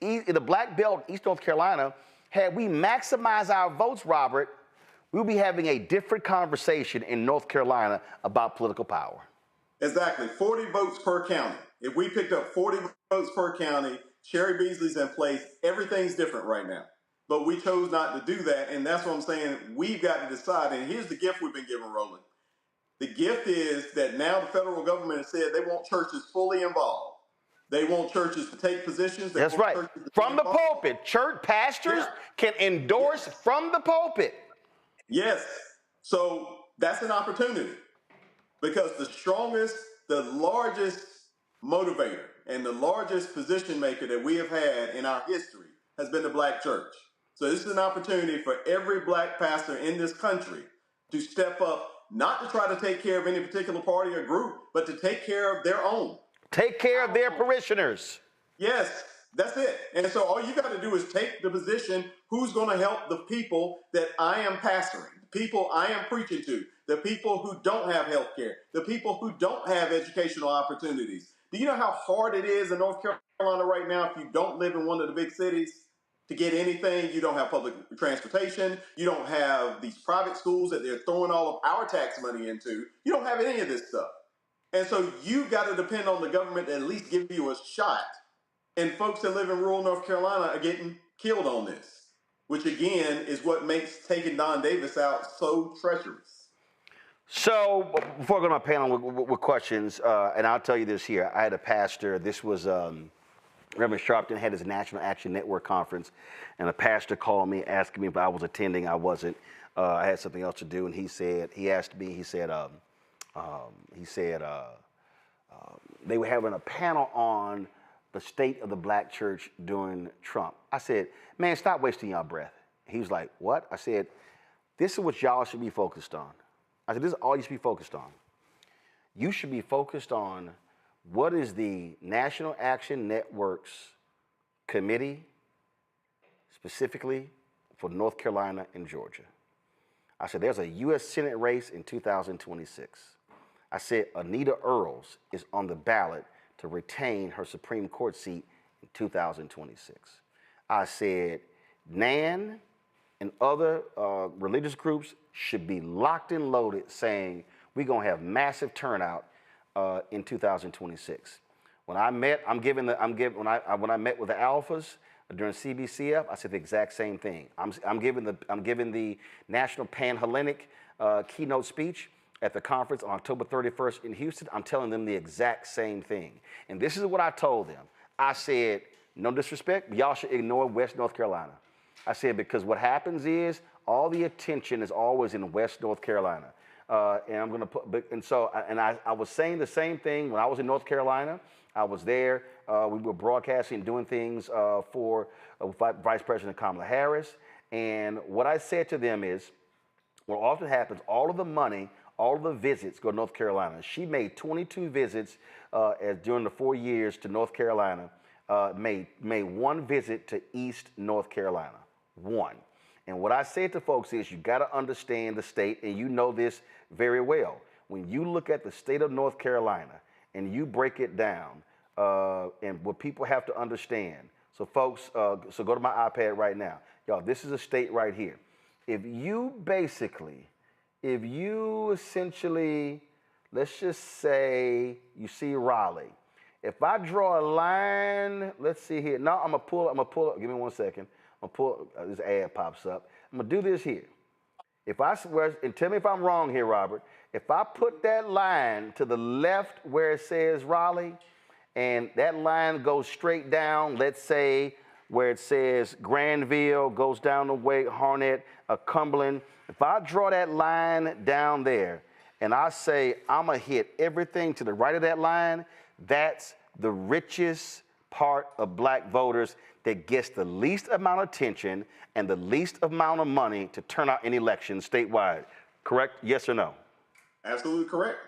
in the black belt, East North Carolina, had we maximized our votes, Robert, we'll be having a different conversation in North Carolina about political power. Exactly. 40 votes per county. If we picked up 40 votes per county, Sherry Beasley's in place, everything's different right now. But we chose not to do that, and that's what I'm saying. We've got to decide, and here's the gift we've been given, Roland. The gift is that now the federal government has said they want churches fully involved. They want churches to take positions. That's right. From the pulpit. Church pastors can endorse from the pulpit. Yes. So that's an opportunity, because the strongest, the largest motivator and the largest position maker that we have had in our history has been the black church. So this is an opportunity for every black pastor in this country to step up, not to try to take care of any particular party or group, but to take care of their own. Take care of their parishioners. Yes, that's it. And so all you got to do is take the position, who's going to help the people that I am pastoring, the people I am preaching to, the people who don't have health care, the people who don't have educational opportunities. Do you know how hard it is in North Carolina right now if you don't live in one of the big cities to get anything? You don't have public transportation. You don't have these private schools that they're throwing all of our tax money into. You don't have any of this stuff. And so you got to depend on the government to at least give you a shot. And folks that live in rural North Carolina are getting killed on this, which again is what makes taking Don Davis out so treacherous. So before I go to my panel with questions, and I'll tell you this here, I had a pastor, this was Reverend Sharpton had his National Action Network conference, and a pastor called me asking me if I was attending. I wasn't. I had something else to do, and he said, they were having a panel on the state of the black church during Trump. I said, man, stop wasting your breath. He was like, what? I said, this is what y'all should be focused on. I said, this is all you should be focused on. You should be focused on what is the National Action Network's committee specifically for North Carolina and Georgia. I said, there's a U.S. Senate race in 2026. I said, Anita Earls is on the ballot to retain her Supreme Court seat in 2026. I said, NAN and other religious groups should be locked and loaded saying we're going to have massive turnout in 2026. When I met, when I met with the alphas during CBCF, I said the exact same thing. I'm giving the National Pan-Hellenic keynote speech at the conference on October 31st in Houston. I'm telling them the exact same thing. And this is what I told them. I said, no disrespect, but y'all should ignore West North Carolina. I said, because what happens is all the attention is always in West North Carolina. And I'm going to put, and so, I was saying the same thing when I was in North Carolina. I was there. We were broadcasting, doing things for Vice President Kamala Harris. And what I said to them is, what often happens, all of the money, all of the visits go to North Carolina. She made 22 visits during the 4 years to North Carolina, made one visit to East North Carolina, one. And what I said to folks is you got to understand the state, and you know this very well. When you look at the state of North Carolina and you break it down, and what people have to understand. So folks, so go to my iPad right now. Y'all, this is a state right here. If you essentially, let's just say you see Raleigh. If I draw a line, let's see here. No, I'm gonna pull up, give me 1 second. I'm gonna pull, this ad pops up. I'm gonna do this here. And tell me if I'm wrong here, Robert. If I put that line to the left where it says Raleigh, and that line goes straight down, let's say where it says Granville, goes down the way, Harnett, Cumberland. If I draw that line down there, and I say I'm gonna hit everything to the right of that line, that's the richest part of black voters that gets the least amount of attention and the least amount of money to turn out in elections statewide. Correct? Yes or no? Absolutely correct.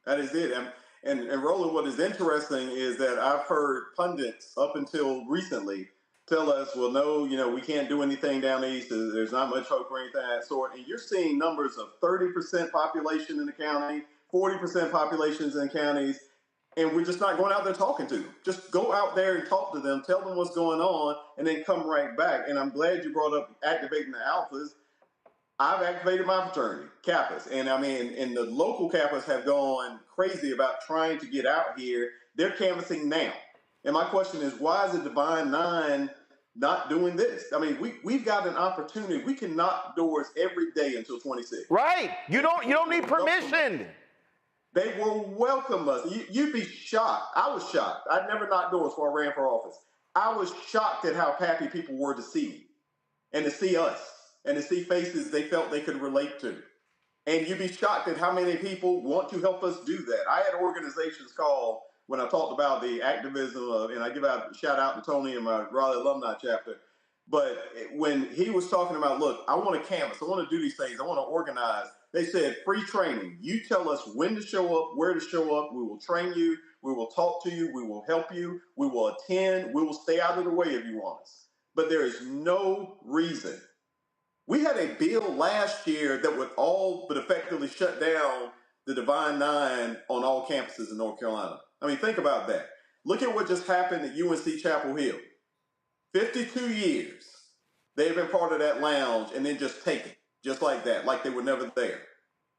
That is it. And Roland, what is interesting is that I've heard pundits up until recently tell us, well, no, we can't do anything down east. There's not much hope or anything of that sort. And you're seeing numbers of 30% population in the county, 40% populations in counties, and we're just not going out there talking to them. Just go out there and talk to them, tell them what's going on, and then come right back. And I'm glad you brought up activating the alphas. I've activated my fraternity, Kappas, and I mean, and the local Kappas have gone crazy about trying to get out here. They're canvassing now. And my question is, why is the Divine Nine not doing this? I mean, we've got an opportunity. We can knock doors every day until 26. Right. You don't need permission. They will welcome us. You'd be shocked. I was shocked. I never knocked doors before I ran for office. I was shocked at how happy people were to see me and to see us and to see faces they felt they could relate to. And you'd be shocked at how many people want to help us do that. I had organizations call when I talked about the activism of, and I give out a shout out to Tony and my Raleigh alumni chapter. But when he was talking about, look, I want to canvass, I want to do these things, I want to organize. They said, free training. You tell us when to show up, where to show up. We will train you. We will talk to you. We will help you. We will attend. We will stay out of the way if you want us. But there is no reason. We had a bill last year that would all but effectively shut down the Divine Nine on all campuses in North Carolina. I mean, think about that. Look at what just happened at UNC Chapel Hill. 52 years they've been part of that lounge and then just taken, just like that, like they were never there.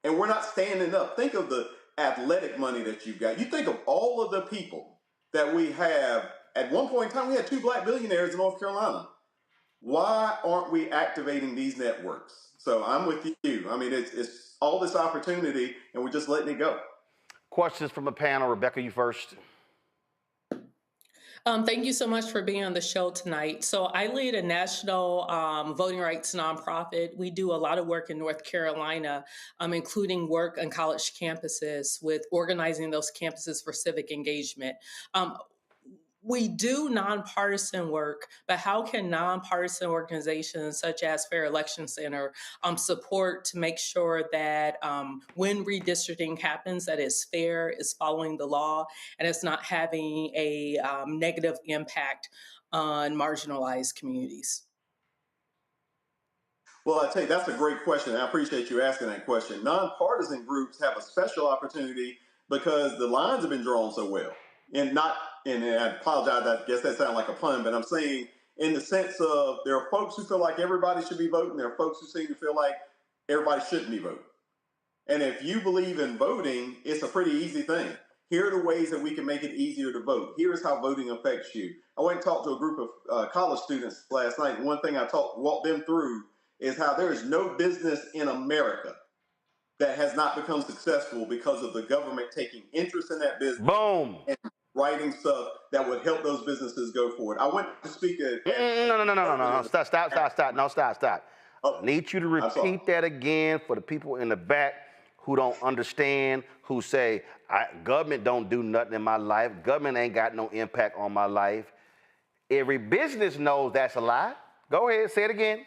And we're not standing up. Think of the athletic money that you've got. You think of all of the people that we have. At one point in time, we had 2 black billionaires in North Carolina. Why aren't we activating these networks? So I'm with you. I mean, it's all this opportunity, and we're just letting it go. Questions from the panel. Rebecca, you first. Thank you so much for being on the show tonight. So I lead a national voting rights nonprofit. We do a lot of work in North Carolina, including work on college campuses with organizing those campuses for civic engagement. We do nonpartisan work, but how can nonpartisan organizations such as Fair Election Center support to make sure that when redistricting happens, that it's fair, is following the law, and it's not having a negative impact on marginalized communities? Well, I tell you, that's a great question. I appreciate you asking that question. Nonpartisan groups have a special opportunity because the lines have been drawn so well. And I apologize, I guess that sounds like a pun, but I'm saying in the sense of there are folks who feel like everybody should be voting. There are folks who seem to feel like everybody shouldn't be voting. And if you believe in voting, it's a pretty easy thing. Here are the ways that we can make it easier to vote. Here is how voting affects you. I went and talked to a group of college students last night. And one thing I walked them through is how there is no business in America that has not become successful because of the government taking interest in that business. Boom. And writing stuff that would help those businesses go forward. I went to speak at... No. Stop. No, stop. Oh, I need you to repeat that again for the people in the back who don't understand, who say, government don't do nothing in my life. Government ain't got no impact on my life. Every business knows that's a lie. Go ahead, say it again.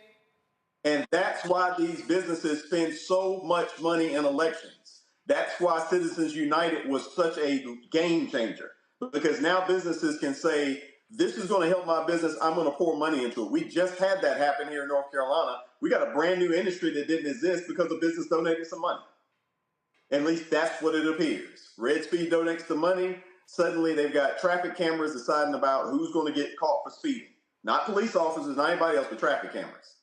And that's why these businesses spend so much money in elections. That's why Citizens United was such a game changer. Because now businesses can say, this is going to help my business. I'm going to pour money into it. We just had that happen here in North Carolina. We got a brand new industry that didn't exist because the business donated some money. At least that's what it appears. Red Speed donates the money. Suddenly they've got traffic cameras deciding about who's going to get caught for speeding. Not police officers, not anybody else, but traffic cameras.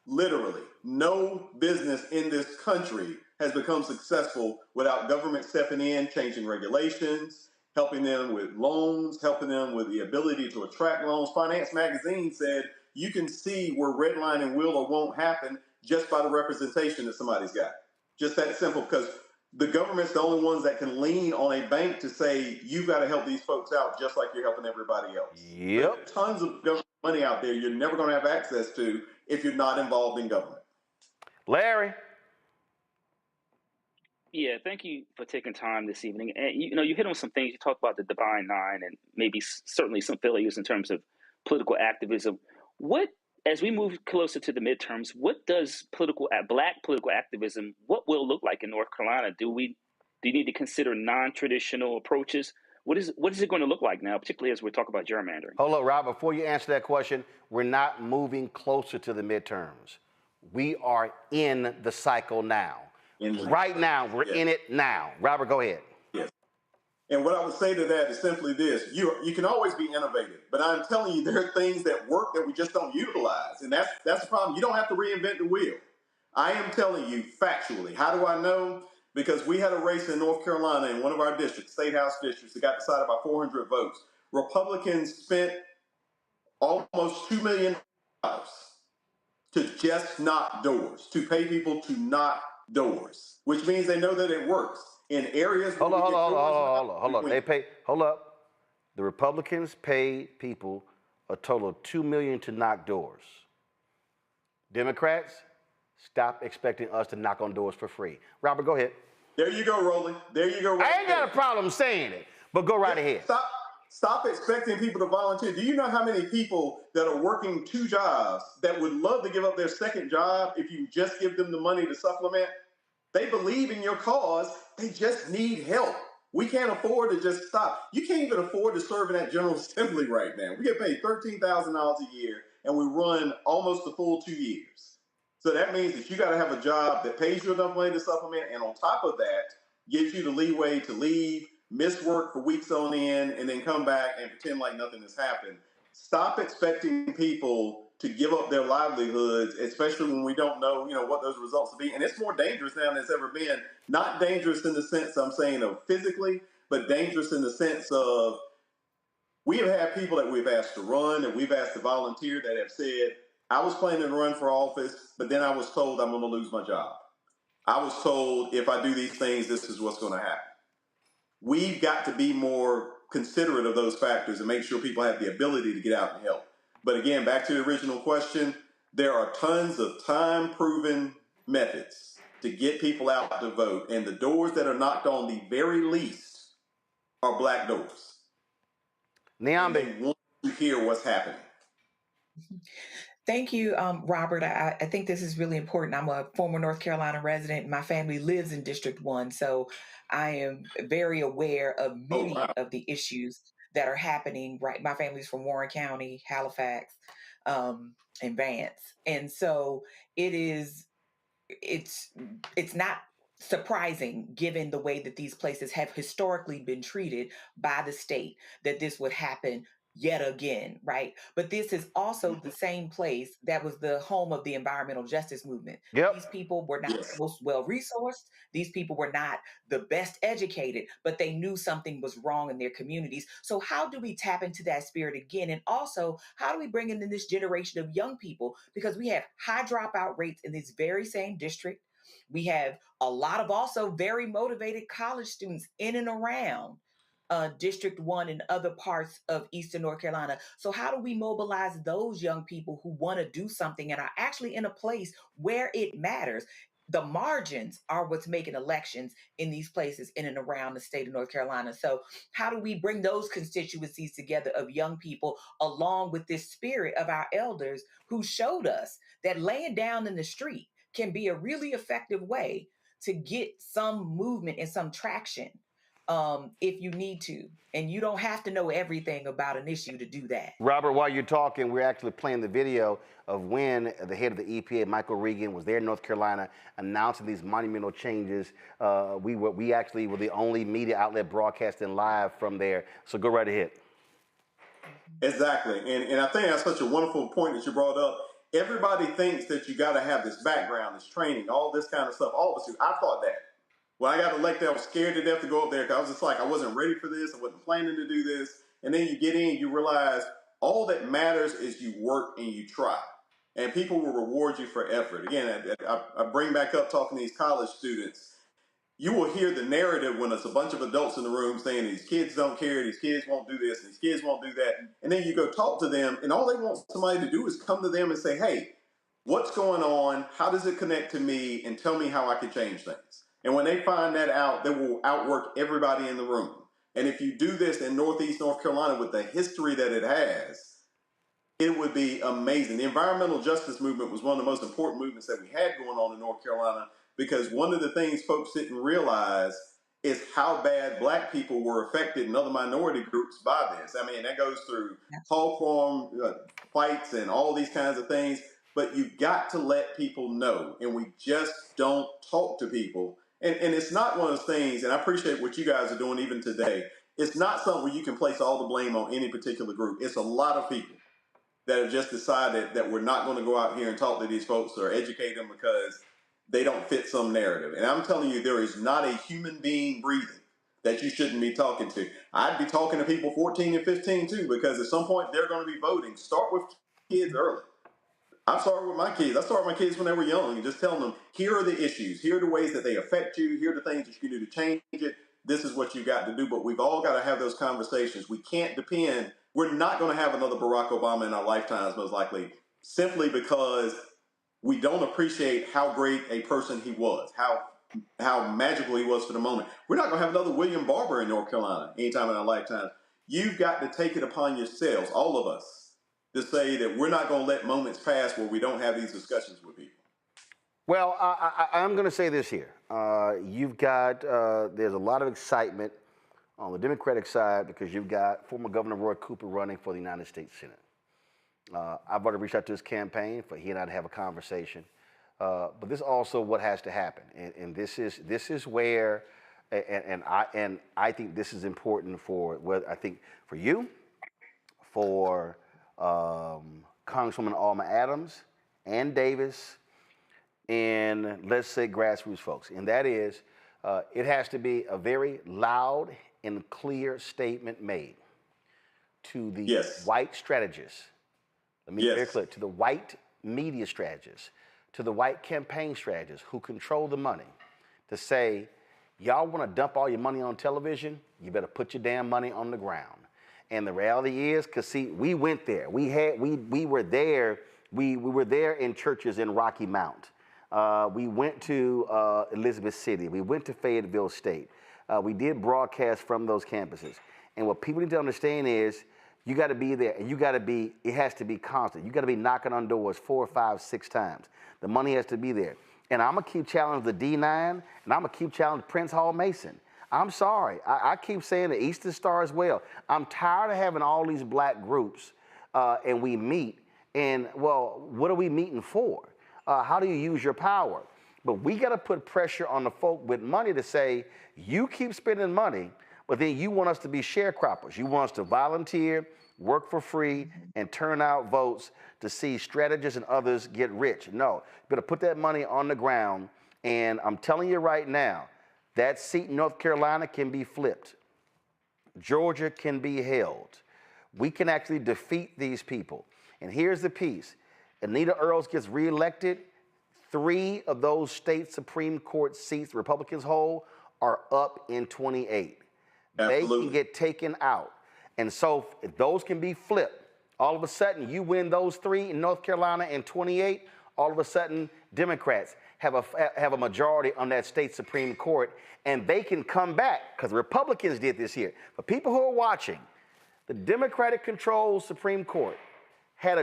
Literally, no business in this country has become successful without government stepping in, changing regulations, helping them with loans, helping them with the ability to attract loans. Finance Magazine said you can see where redlining will or won't happen just by the representation that somebody's got. Just that simple, because the government's the only ones that can lean on a bank to say, you've got to help these folks out just like you're helping everybody else. Yep. There are tons of government money out there you're never going to have access to if you're not involved in government. Larry. Yeah, thank you for taking time this evening. And you hit on some things. You talked about the Divine Nine and maybe certainly some failures in terms of political activism. As we move closer to the midterms, what does black political activism, what will look like in North Carolina? Do you need to consider non-traditional approaches? What is it going to look like now, particularly as we're talking about gerrymandering? Hold on, Rob, before you answer that question, we're not moving closer to the midterms. We are in the cycle now. Right now, we're in it now. Robert, go ahead. Yes. And what I would say to that is simply this: you can always be innovative, but I'm telling you, there are things that work that we just don't utilize, and that's the problem. You don't have to reinvent the wheel. I am telling you factually. How do I know? Because we had a race in North Carolina in one of our districts, state house districts, that got decided by 400 votes. Republicans spent almost $2 million to just knock doors, to pay people to knock doors, which means they know that it works in areas. Hold on. Hold up. The Republicans paid people a total of $2 million to knock doors. Democrats, stop expecting us to knock on doors for free. Robert, go ahead. There you go, Roland. There you go. I ain't got a problem saying it, but go right ahead. Stop expecting people to volunteer. Do you know how many people that are working 2 jobs that would love to give up their second job if you just give them the money to supplement? They believe in your cause. They just need help. We can't afford to just stop. You can't even afford to serve in that General Assembly right now. We get paid $13,000 a year, and we run almost the full 2 years. So that means that you got to have a job that pays you enough money to supplement, and on top of that, gives you the leeway to leave, miss work for weeks on end, and then come back and pretend like nothing has happened. Stop expecting people to give up their livelihoods, especially when we don't know, what those results will be. And it's more dangerous now than it's ever been. Not dangerous in the sense I'm saying of physically, but dangerous in the sense of we have had people that we've asked to run and we've asked to volunteer that have said, I was planning to run for office, but then I was told I'm going to lose my job. I was told if I do these things, this is what's going to happen. We've got to be more considerate of those factors and make sure people have the ability to get out and help. But again, back to the original question, there are tons of time-proven methods to get people out to vote, and the doors that are knocked on the very least are black doors. Niambi. They want to hear what's happening. Thank you, Robert. I think this is really important. I'm a former North Carolina resident. My family lives in District 1, so I am very aware of many of the issues that are happening. Right, my family's from Warren County, Halifax, and Vance, and so it's not surprising, given the way that these places have historically been treated by the state, that this would happen yet again, right? But this is also the same place that was the home of the environmental justice movement. Yep. These people were not the most well-resourced. These people were not the best educated, but they knew something was wrong in their communities. So how do we tap into that spirit again? And also, how do we bring in this generation of young people? Because we have high dropout rates in this very same district. We have a lot of also very motivated college students in and around District 1 and other parts of Eastern North Carolina. So how do we mobilize those young people who want to do something and are actually in a place where it matters? The margins are what's making elections in these places in and around the state of North Carolina. So how do we bring those constituencies together of young people along with this spirit of our elders who showed us that laying down in the street can be a really effective way to get some movement and some traction if you need to. And you don't have to know everything about an issue to do that. Robert, while you're talking, we're actually playing the video of when the head of the EPA, Michael Regan, was there in North Carolina announcing these monumental changes. We actually were the only media outlet broadcasting live from there. So go right ahead. Exactly. And I think that's such a wonderful point that you brought up. Everybody thinks that you got to have this background, this training, all this kind of stuff. All of us do. I thought that. When I got elected, I was scared to death to go up there because I was just like, I wasn't ready for this. I wasn't planning to do this. And then you get in, you realize all that matters is you work and you try. And people will reward you for effort. Again, I bring back up talking to these college students. You will hear the narrative when it's a bunch of adults in the room saying these kids don't care, these kids won't do this, these kids won't do that. And then you go talk to them, and all they want somebody to do is come to them and say, hey, what's going on? How does it connect to me? And tell me how I can change things. And when they find that out, they will outwork everybody in the room. And if you do this in Northeast North Carolina with the history that it has, it would be amazing. The environmental justice movement was one of the most important movements that we had going on in North Carolina, because one of the things folks didn't realize is how bad black people were affected and other minority groups by this. I mean, that goes through hog farm fights and all these kinds of things. but you've got to let people know. And we just don't talk to people. And it's not one of those things, and I appreciate what you guys are doing even today. It's not something where you can place all the blame on any particular group. It's a lot of people that have just decided that we're not going to go out here and talk to these folks or educate them because they don't fit some narrative. And I'm telling you, there is not a human being breathing that you shouldn't be talking to. I'd be talking to people 14 and 15 too, because at some point they're going to be voting. Start with kids early. I started with my kids. I started with my kids when they were young and just telling them, here are the issues. Here are the ways that they affect you. Here are the things that you can do to change it. This is what you got to do. But we've all got to have those conversations. We can't depend. We're not going to have another Barack Obama in our lifetimes, most likely, simply because we don't appreciate how great a person he was, how magical he was for the moment. We're not going to have another William Barber in North Carolina anytime in our lifetime. You've got to take it upon yourselves, all of us, to say that we're not going to let moments pass where we don't have these discussions with people. Well, I'm going to say this here. You've got, there's a lot of excitement on the Democratic side because you've got former Governor Roy Cooper running for the United States Senate. I've already reached out to his campaign for he and I to have a conversation. But this is also what has to happen. And this is where, and I think this is important for, I think for you, for Congresswoman Alma Adams and Davis, and let's say grassroots folks. And that is, it has to be a very loud and clear statement made to the white strategists. Let me be very clear, to the white media strategists, to the white campaign strategists who control the money, to say, y'all want to dump all your money on television? You better put your damn money on the ground. And the reality is, because see, we went there. We were there. We were there in churches in Rocky Mount. We went to Elizabeth City. We went to Fayetteville State. We did broadcast from those campuses. And what people need to understand is, you got to be there, and you got to be. It has to be constant. You got to be knocking on doors 4, 5, 6 times. The money has to be there. And I'm gonna keep challenging the D9, and I'm gonna keep challenging Prince Hall Mason. I'm sorry. I keep saying the Eastern Star as well. I'm tired of having all these black groups and we meet. And, well, what are we meeting for? How do you use your power? But we got to put pressure on the folk with money to say, you keep spending money, but then you want us to be sharecroppers. You want us to volunteer, work for free, and turn out votes to see strategists and others get rich. No, you better put that money on the ground. And I'm telling you right now, that seat in North Carolina can be flipped. Georgia can be held. We can actually defeat these people. And here's the piece. Anita Earls gets reelected. 3 of those state Supreme Court seats Republicans hold are up in 28. Absolutely. They can get taken out. And so if those can be flipped, all of a sudden you win those 3 in North Carolina and 28, all of a sudden Democrats have a majority on that state Supreme Court, and they can come back, because the Republicans did this here. For people who are watching, the Democratic-controlled Supreme Court had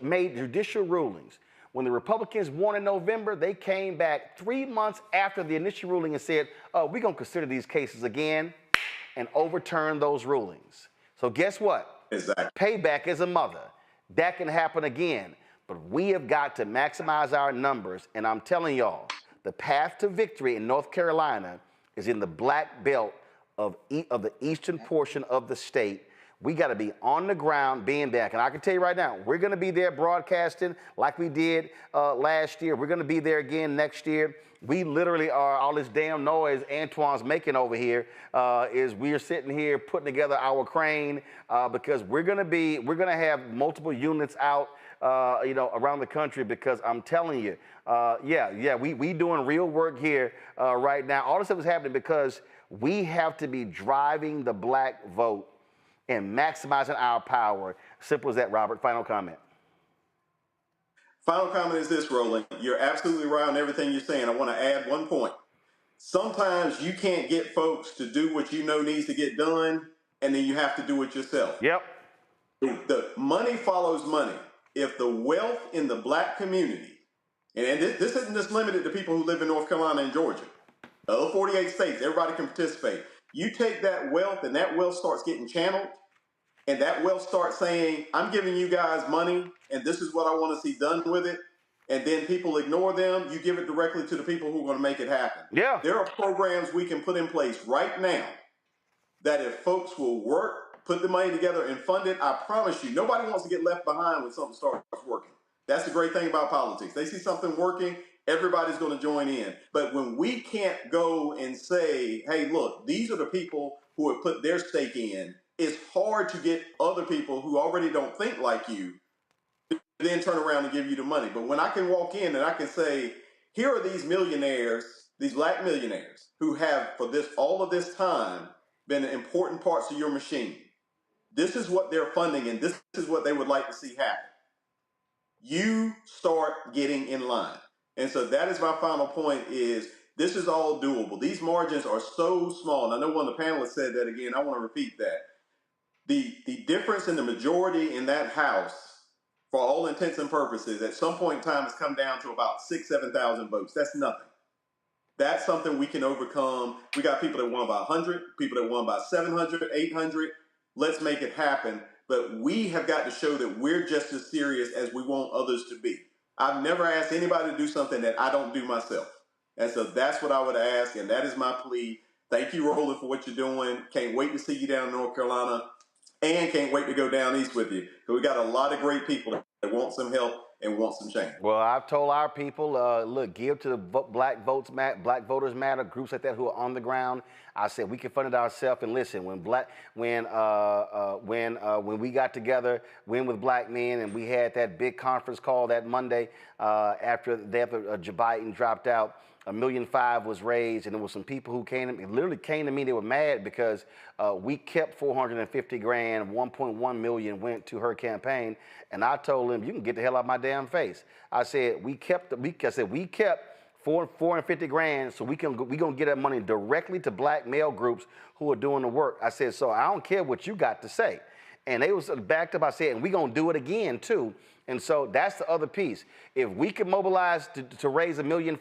made judicial rulings. When the Republicans won in November, they came back 3 months after the initial ruling and said, oh, we're going to consider these cases again, and overturn those rulings. So guess what? Exactly. Payback is a mother. That can happen again. But we have got to maximize our numbers, and I'm telling y'all, the path to victory in North Carolina is in the black belt of the eastern portion of the state. We got to be on the ground, being back. And I can tell you right now, we're going to be there broadcasting like we did last year. We're going to be there again next year. We literally are, all this damn noise Antoine's making over here is we're sitting here putting together our crane because we're going to have multiple units out around the country, because I'm telling you, we doing real work here right now. All this stuff is happening because we have to be driving the black vote and maximizing our power. Simple as that, Robert. Final comment. Final comment is this, Roland. You're absolutely right on everything you're saying. I want to add one point. Sometimes you can't get folks to do what you know needs to get done, and then you have to do it yourself. Yep. The money follows money. If the wealth in the black community, and this isn't just limited to people who live in North Carolina and Georgia, the other 48 states, everybody can participate. You take that wealth, and that wealth starts getting channeled, and that wealth starts saying, I'm giving you guys money, and this is what I want to see done with it. and then people ignore them, you give it directly to the people who are going to make it happen. Yeah. There are programs we can put in place right now that if folks will work, put the money together and fund it, I promise you, nobody wants to get left behind when something starts working. That's the great thing about politics. They see something working, everybody's going to join in. But when we can't go and say, hey, look, these are the people who have put their stake in, it's hard to get other people who already don't think like you to then turn around and give you the money. But when I can walk in and I can say, here are these millionaires, these black millionaires, who have for this all of this time been important parts of your machine. This is what they're funding and this is what they would like to see happen. You start getting in line. And so that is my final point is this is all doable. These margins are so small. And I know one of the panelists said that again. I want to repeat that. The difference in the majority in that House, for all intents and purposes, at some point in time has come down to about 6,000, 7,000 votes. That's nothing. That's something we can overcome. We got people that won by 100, people that won by 700, 800. Let's make it happen. But we have got to show that we're just as serious as we want others to be. I've never asked anybody to do something that I don't do myself. And so that's what I would ask, and that is my plea. Thank you, Roland, for what you're doing. Can't wait to see you down in North Carolina, and can't wait to go down east with you. Because we got a lot of great people that want some help and want some change. Well, I've told our people, look, give to the Black Voters Matter, groups like that who are on the ground. I said we can fund it ourselves. And listen, when we got together, Win with Black Men, and we had that big conference call that Monday after Joe Biden dropped out, $1.5 million was raised, and there was some people who literally came to me. They were mad because we kept $450 grand, $1.1 million went to her campaign, and I told them, you can get the hell out of my damn face. I said we kept $450 grand, so we gonna get that money directly to black male groups who are doing the work. I said, so I don't care what you got to say. And they was backed up. I said, and we gonna do it again too. And so that's the other piece. If we can mobilize to raise $1.5 million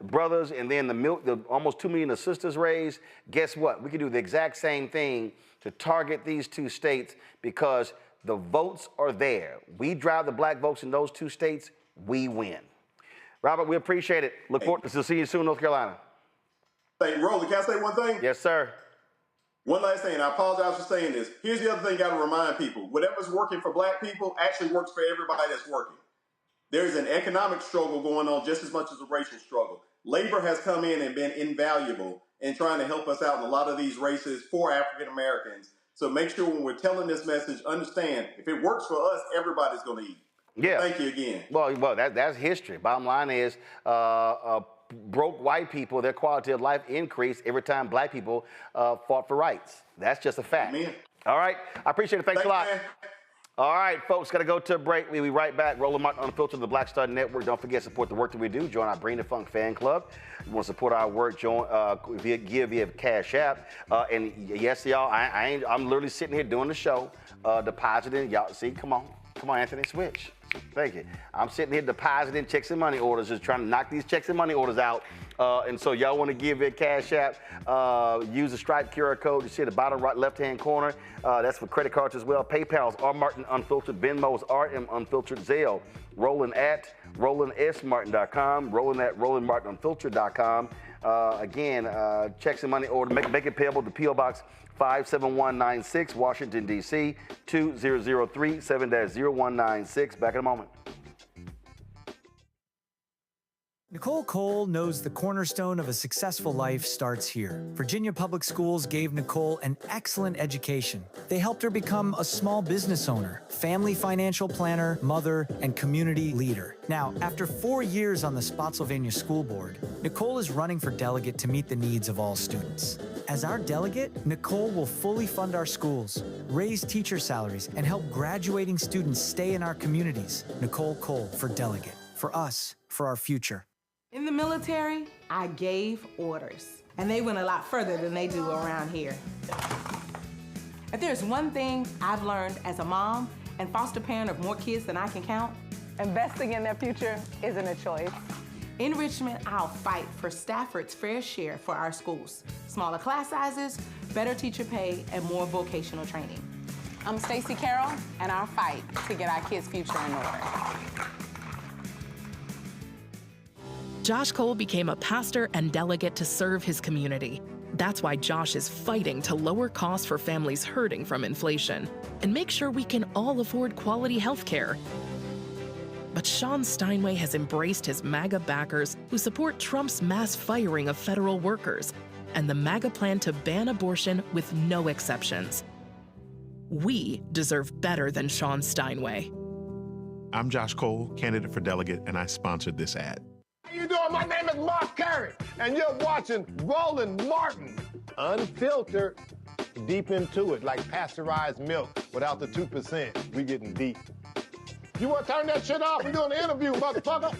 brothers, and then the almost 2 million the sisters raised, guess what? We can do the exact same thing to target these two states because the votes are there. We drive the black votes in those two states, we win. Robert, we appreciate it. Look forward to seeing you soon in North Carolina. Hey, Roland, can I say one thing? Yes, sir. One last thing, and I apologize for saying this. Here's the other thing I got to remind people. Whatever's working for black people actually works for everybody that's working. There's an economic struggle going on just as much as a racial struggle. Labor has come in and been invaluable in trying to help us out in a lot of these races for African Americans. So make sure when we're telling this message, understand, if it works for us, everybody's going to eat. Yeah. Thank you again. Well, that's history. Bottom line is broke white people, their quality of life increased every time black people fought for rights. That's just a fact. Amen. All right. I appreciate it. Thanks a lot. Man. All right, folks, got to go to a break. We'll be right back. Roland Martin Unfiltered, the Black Star Network. Don't forget, support the work that we do. Join our Bring the Funk fan club. You want to support our work, join via Cash App. And yes, y'all, I'm literally sitting here doing the show, depositing. Y'all, see, come on, Anthony, switch. Thank you. I'm sitting here depositing checks and money orders, just trying to knock these checks and money orders out. And so y'all want to give it Cash App, use the Stripe QR code you see at the bottom right left-hand corner. That's for credit cards as well. PayPal's R Martin Unfiltered, Venmo's RM Unfiltered, Zelle, Roland at RolandSMartin.com, Roland at RolandMartinUnfiltered.com. Again, checks and money order, make it payable to P.O. Box 57196, Washington, D.C., 20037 7-0196. Back in a moment. Nicole Cole knows the cornerstone of a successful life starts here. Virginia Public Schools gave Nicole an excellent education. They helped her become a small business owner, family financial planner, mother, and community leader. Now, after 4 years on the Spotsylvania School Board, Nicole is running for delegate to meet the needs of all students. As our delegate, Nicole will fully fund our schools, raise teacher salaries, and help graduating students stay in our communities. Nicole Cole for delegate. For us, for our future. In the military, I gave orders, and they went a lot further than they do around here. If there's one thing I've learned as a mom and foster parent of more kids than I can count, investing in their future isn't a choice. In Richmond, I'll fight for Stafford's fair share for our schools. Smaller class sizes, better teacher pay, and more vocational training. I'm Stacey Carroll, and I'll fight to get our kids' future in order. Josh Cole became a pastor and delegate to serve his community. That's why Josh is fighting to lower costs for families hurting from inflation and make sure we can all afford quality health care. But Sean Steinway has embraced his MAGA backers who support Trump's mass firing of federal workers and the MAGA plan to ban abortion with no exceptions. We deserve better than Sean Steinway. I'm Josh Cole, candidate for delegate, and I sponsored this ad. How you doing? My name is Mark Carey, and you're watching Roland Martin, unfiltered, deep into it, like pasteurized milk without the 2%. We getting deep. You want to turn that shit off? We're doing an interview, motherfucker.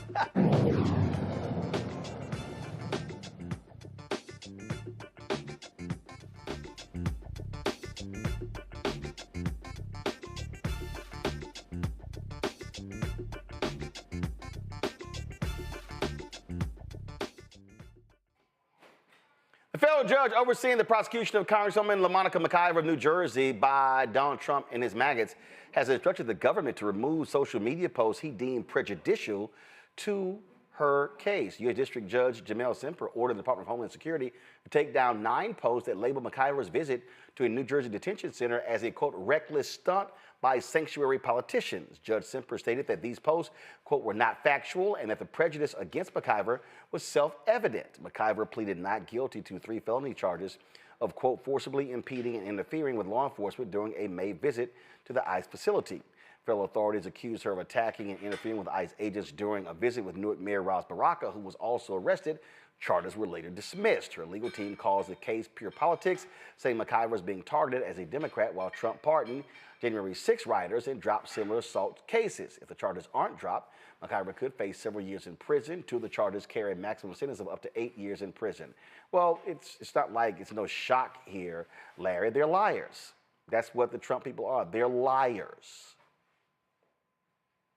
The federal judge overseeing the prosecution of Congresswoman LaMonica McIver of New Jersey by Donald Trump and his maggots has instructed the government to remove social media posts he deemed prejudicial to her case. U.S. District Judge Jamel Semper ordered the Department of Homeland Security to take down 9 posts that label McIver's visit to a New Jersey detention center as a, quote, reckless stunt by sanctuary politicians. Judge Semper stated that these posts, quote, were not factual and that the prejudice against McIver was self-evident. McIver pleaded not guilty to 3 felony charges of, quote, forcibly impeding and interfering with law enforcement during a May visit to the ICE facility. Federal authorities accused her of attacking and interfering with ICE agents during a visit with Newark Mayor Ras Baraka, who was also arrested. Charges were later dismissed. Her legal team calls the case pure politics, saying McIver is being targeted as a Democrat while Trump pardoned January 6 rioters and dropped similar assault cases. If the charges aren't dropped, McIver could face several years in prison. 2 of the charges carry a maximum sentence of up to 8 years in prison. Well, it's not like it's no shock here, Larry. They're liars. That's what the Trump people are. They're liars.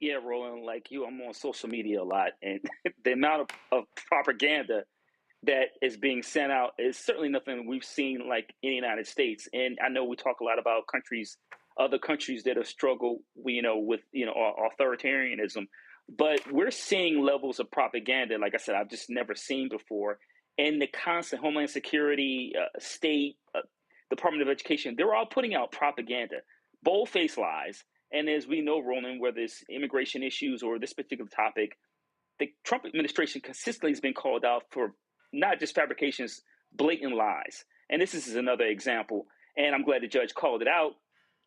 Yeah, Roland, like you, I'm on social media a lot, and the amount of propaganda that is being sent out is certainly nothing we've seen like in the United States. And I know we talk a lot about other countries that have struggled, with authoritarianism, but we're seeing levels of propaganda, like I said, I've just never seen before. And the constant Homeland Security, state, Department of Education, they're all putting out propaganda, bold-faced lies. And as we know, Roland, whether it's immigration issues or this particular topic, the Trump administration consistently has been called out for not just fabrications, blatant lies. And this is another example. And I'm glad the judge called it out.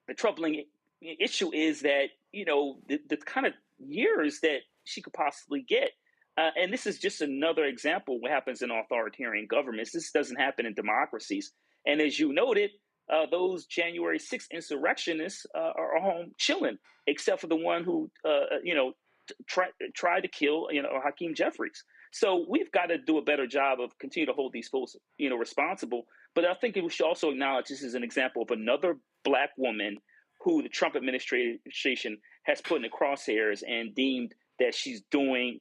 The troubling issue is that, the kind of years that she could possibly get. And this is just another example of what happens in authoritarian governments. This doesn't happen in democracies. And as you noted, those January 6th insurrectionists are home chilling, except for the one who, tried to kill, Hakeem Jeffries. So we've got to do a better job of continue to hold these folks, responsible. But I think we should also acknowledge this is an example of another Black woman who the Trump administration has put in the crosshairs and deemed that she's doing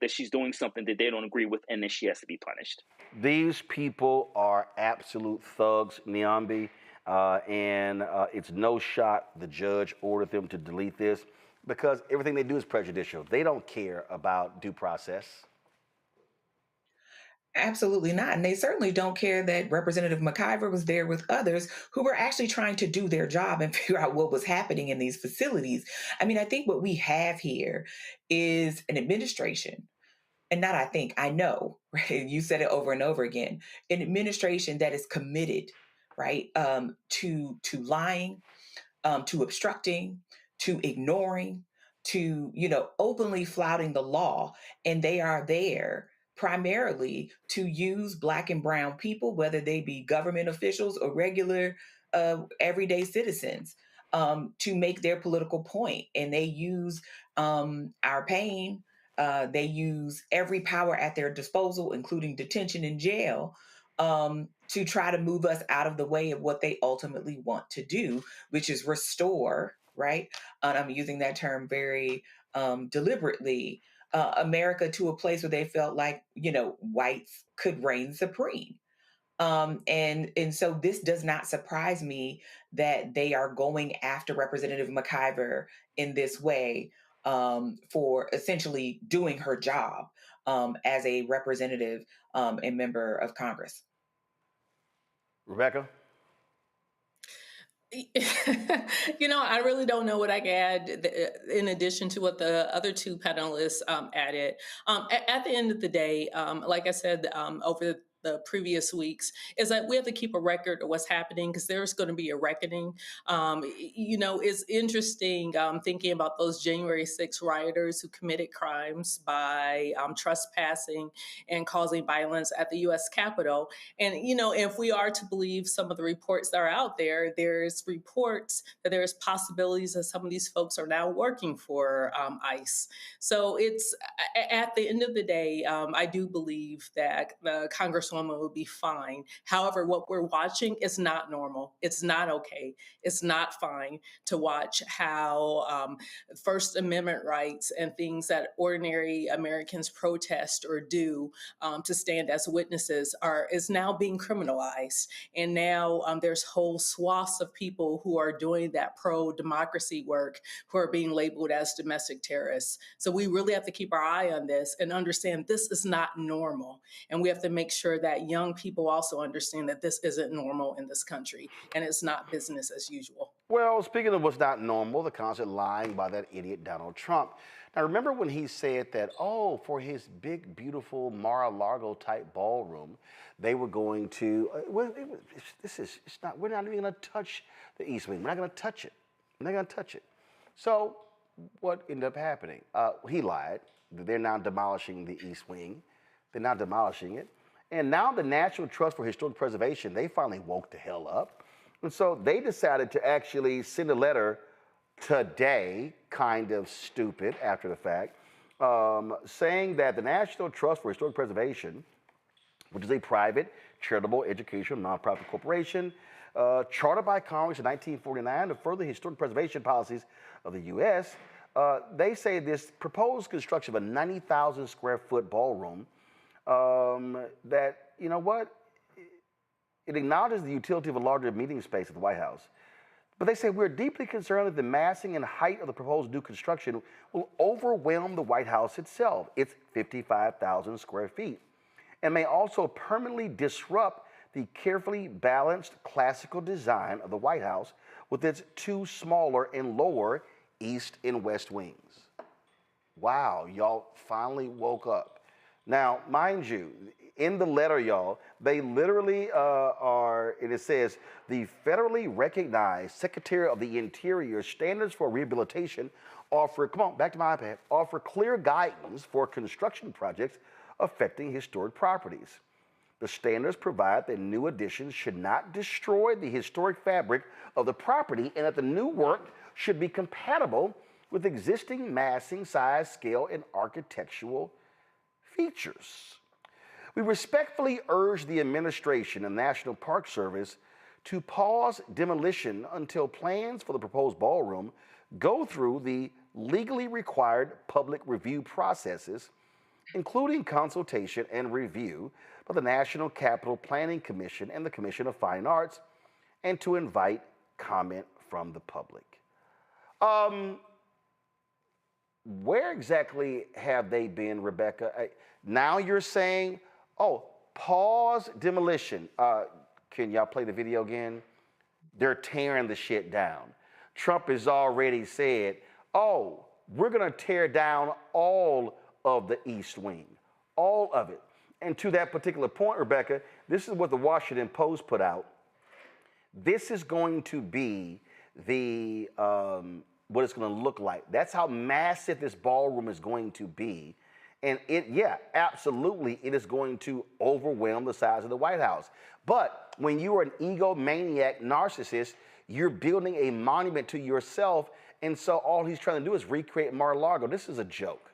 something that they don't agree with, and that she has to be punished. These people are absolute thugs, Niambi. And it's no shot the judge ordered them to delete this because everything they do is prejudicial. They don't care about due process. Absolutely not. And they certainly don't care that Representative McIver was there with others who were actually trying to do their job and figure out what was happening in these facilities. I mean, I think what we have here is an administration, and not I think, I know, right? You said it over and over again, an administration that is committed, right, to lying, to obstructing, to ignoring, to, openly flouting the law. And they are there primarily to use Black and brown people, whether they be government officials or regular everyday citizens, to make their political point. And they use our pain. They use every power at their disposal, including detention and jail, to try to move us out of the way of what they ultimately want to do, which is restore, right? And I'm using that term very deliberately, America to a place where they felt like, whites could reign supreme. And so this does not surprise me that they are going after Representative McIver in this way for essentially doing her job. as a representative and member of Congress. Rebecca? I really don't know what I can add in addition to what the other two panelists added. At the end of the day, like I said, over the previous weeks, is that we have to keep a record of what's happening because there's going to be a reckoning. It's interesting thinking about those January 6 rioters who committed crimes by trespassing and causing violence at the U.S. Capitol. And, if we are to believe some of the reports that are out there, there's reports that there's possibilities that some of these folks are now working for ICE. So it's, at the end of the day, I do believe that the Congresswoman will be fine. However, what we're watching is not normal. It's not okay. It's not fine to watch how First Amendment rights and things that ordinary Americans protest or do to stand as witnesses is now being criminalized. And now there's whole swaths of people who are doing that pro-democracy work who are being labeled as domestic terrorists. So we really have to keep our eye on this and understand this is not normal. And we have to make sure that young people also understand that this isn't normal in this country and it's not business as usual. Well, speaking of what's not normal, the constant lying by that idiot Donald Trump. Now, remember when he said that, for his big, beautiful Mar-a-Lago type ballroom, they were going to, we're not even going to touch the East Wing. We're not going to touch it. We're not going to touch it. So what ended up happening? He lied. They're now demolishing the East Wing. They're now demolishing it. And now the National Trust for Historic Preservation, they finally woke the hell up. And so they decided to actually send a letter today, kind of stupid after the fact, saying that the National Trust for Historic Preservation, which is a private, charitable, educational, nonprofit corporation, chartered by Congress in 1949 to further historic preservation policies of the U.S., they say this proposed construction of a 90,000 square foot ballroom that, it acknowledges the utility of a larger meeting space at the White House. But they say we're deeply concerned that the massing and height of the proposed new construction will overwhelm the White House itself. It's 55,000 square feet, and may also permanently disrupt the carefully balanced classical design of the White House with its two smaller and lower east and west wings. Wow, y'all finally woke up. Now, mind you, in the letter, y'all, they literally and it says, the federally recognized Secretary of the Interior Standards for Rehabilitation offer clear guidance for construction projects affecting historic properties. The standards provide that new additions should not destroy the historic fabric of the property and that the new work should be compatible with existing massing, size, scale, and architectural features. We respectfully urge the administration and National Park Service to pause demolition until plans for the proposed ballroom go through the legally required public review processes, including consultation and review by the National Capital Planning Commission and the Commission of Fine Arts, and to invite comment from the public. Where exactly have they been, Rebecca? Now you're saying, pause demolition. Can y'all play the video again? They're tearing the shit down. Trump has already said, we're going to tear down all of the East Wing, all of it. And to that particular point, Rebecca, this is what the Washington Post put out. This is going to be the what it's going to look like. That's how massive this ballroom is going to be. And absolutely, it is going to overwhelm the size of the White House. But when you are an egomaniac narcissist, you're building a monument to yourself. And so all he's trying to do is recreate Mar-a-Lago. This is a joke.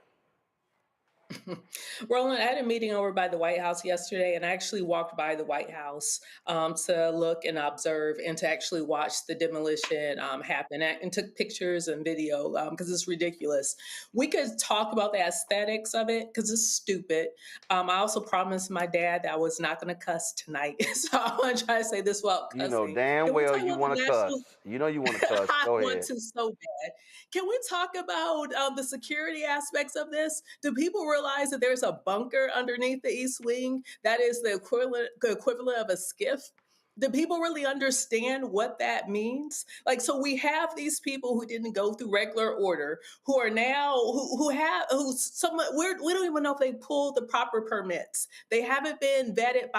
Roland, I had a meeting over by the White House yesterday, and I actually walked by the White House to look and observe and to actually watch the demolition happen, and took pictures and video because it's ridiculous. We could talk about the aesthetics of it because it's stupid. I also promised my dad that I was not going to cuss tonight, so I want to try to say this while cussing. You know damn well you want to cuss. You know you want to cuss. Go ahead. I want to so bad. Can we talk about the security aspects of this? Do people realize realize that there's a bunker underneath the East Wing that is the equivalent of a skiff? Do people really understand what that means? Like, so we have these people who didn't go through regular order, who are now we don't even know if they pulled the proper permits. They haven't been vetted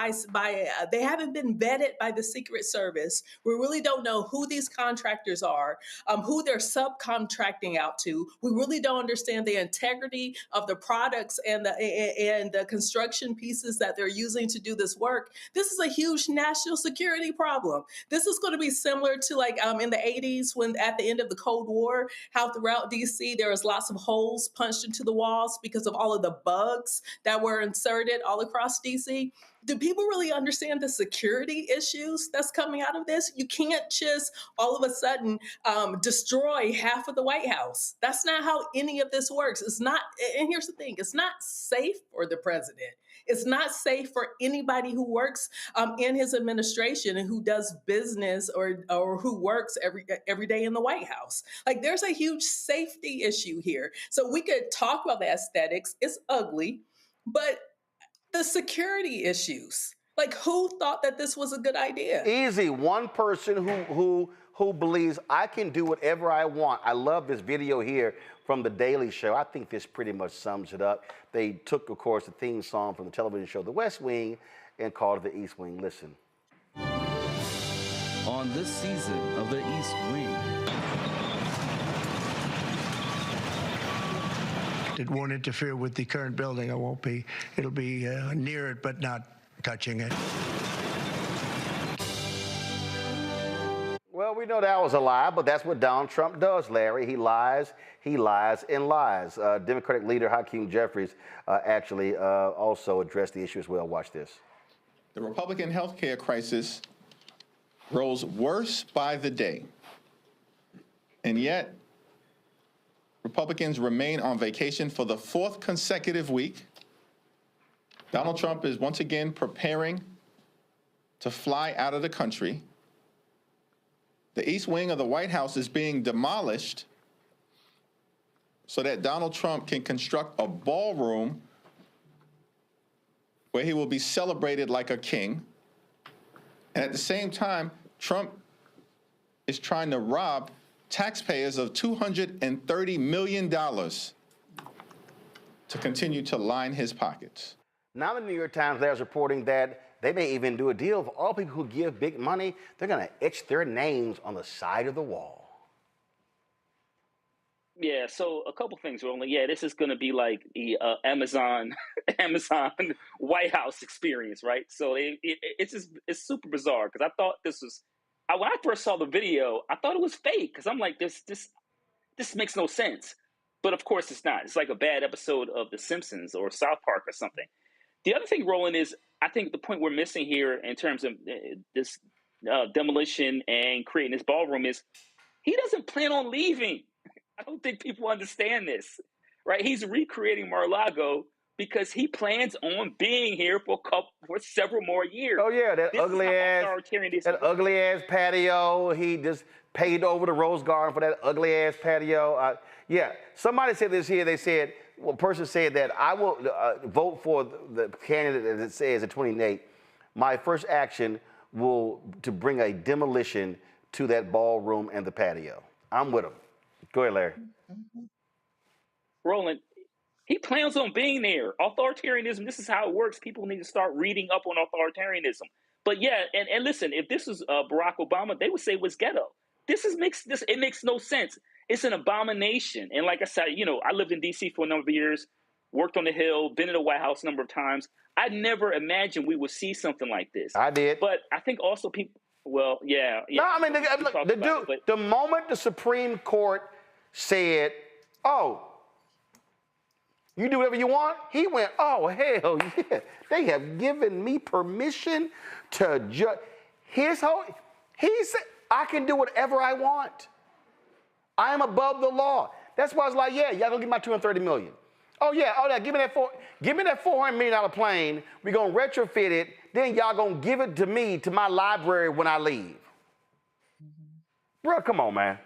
they haven't been vetted by the Secret Service. We really don't know who these contractors are, who they're subcontracting out to. We really don't understand the integrity of the products and the construction pieces that they're using to do this work. This is a huge national security problem. This is going to be similar to like in the 80s when at the end of the Cold War, how throughout DC there was lots of holes punched into the walls because of all of the bugs that were inserted all across DC. Do people really understand the security issues that's coming out of this? You can't just all of a sudden destroy half of the White House. That's not how any of this works. It's not, and here's the thing, it's not safe for the president. It's not safe for anybody who works in his administration and who does business or who works every day in the White House. Like, there's a huge safety issue here. So we could talk about the aesthetics. It's ugly, but the security issues. Like, who thought that this was a good idea? Easy. One person who believes I can do whatever I want. I love this video here from The Daily Show. I think this pretty much sums it up. They took, of course, the theme song from the television show The West Wing and called it the East Wing. Listen. On this season of the East Wing. It won't interfere with the current building. It'll be near it, but not touching it. Well, we know that was a lie, but that's what Donald Trump does, Larry. He lies, and lies. Democratic leader Hakeem Jeffries actually also addressed the issue as well. Watch this. The Republican health care crisis grows worse by the day, and yet Republicans remain on vacation for the fourth consecutive week. Donald Trump is once again preparing to fly out of the country. The East Wing of the White House is being demolished so that Donald Trump can construct a ballroom where he will be celebrated like a king. And at the same time, Trump is trying to rob taxpayers of $230 million to continue to line his pockets. Now the New York Times there is reporting that they may even do a deal for all people who give big money. They're going to etch their names on the side of the wall. Yeah, so a couple things, Roland. Yeah, this is going to be like the Amazon White House experience, right? So it's super bizarre because I thought this was, when I first saw the video, I thought it was fake because I'm like, this makes no sense. But of course it's not. It's like a bad episode of The Simpsons or South Park or something. The other thing, Roland, is I think the point we're missing here in terms of this demolition and creating this ballroom is he doesn't plan on leaving. I don't think people understand this, right? He's recreating Mar-a-Lago because he plans on being here for several more years. Oh yeah, that ugly ass patio. He just paid over the Rose Garden for that ugly ass patio. Yeah, somebody said this here. They said, one person said that I will vote for the candidate as it says in 2028. My first action to bring a demolition to that ballroom and the patio. I'm with him. Go ahead, Larry. Roland, he plans on being there. Authoritarianism, this is how it works. People need to start reading up on authoritarianism. But yeah, and listen, if this was Barack Obama, they would say it was ghetto. It makes no sense. It's an abomination. And like I said, I lived in D.C. for a number of years, worked on the Hill, been in the White House a number of times. I never imagined we would see something like this. I did. But I think also people, well, yeah. No, I mean, the moment the Supreme Court said, oh, you do whatever you want, he went, oh, hell yeah. They have given me permission to judge. He said, I can do whatever I want. I am above the law. That's why I was like, yeah, y'all gonna give my $230 million. Oh yeah, give me that $400 million plane. We're gonna retrofit it. Then y'all gonna give it to me, to my library when I leave. Bro, come on, man.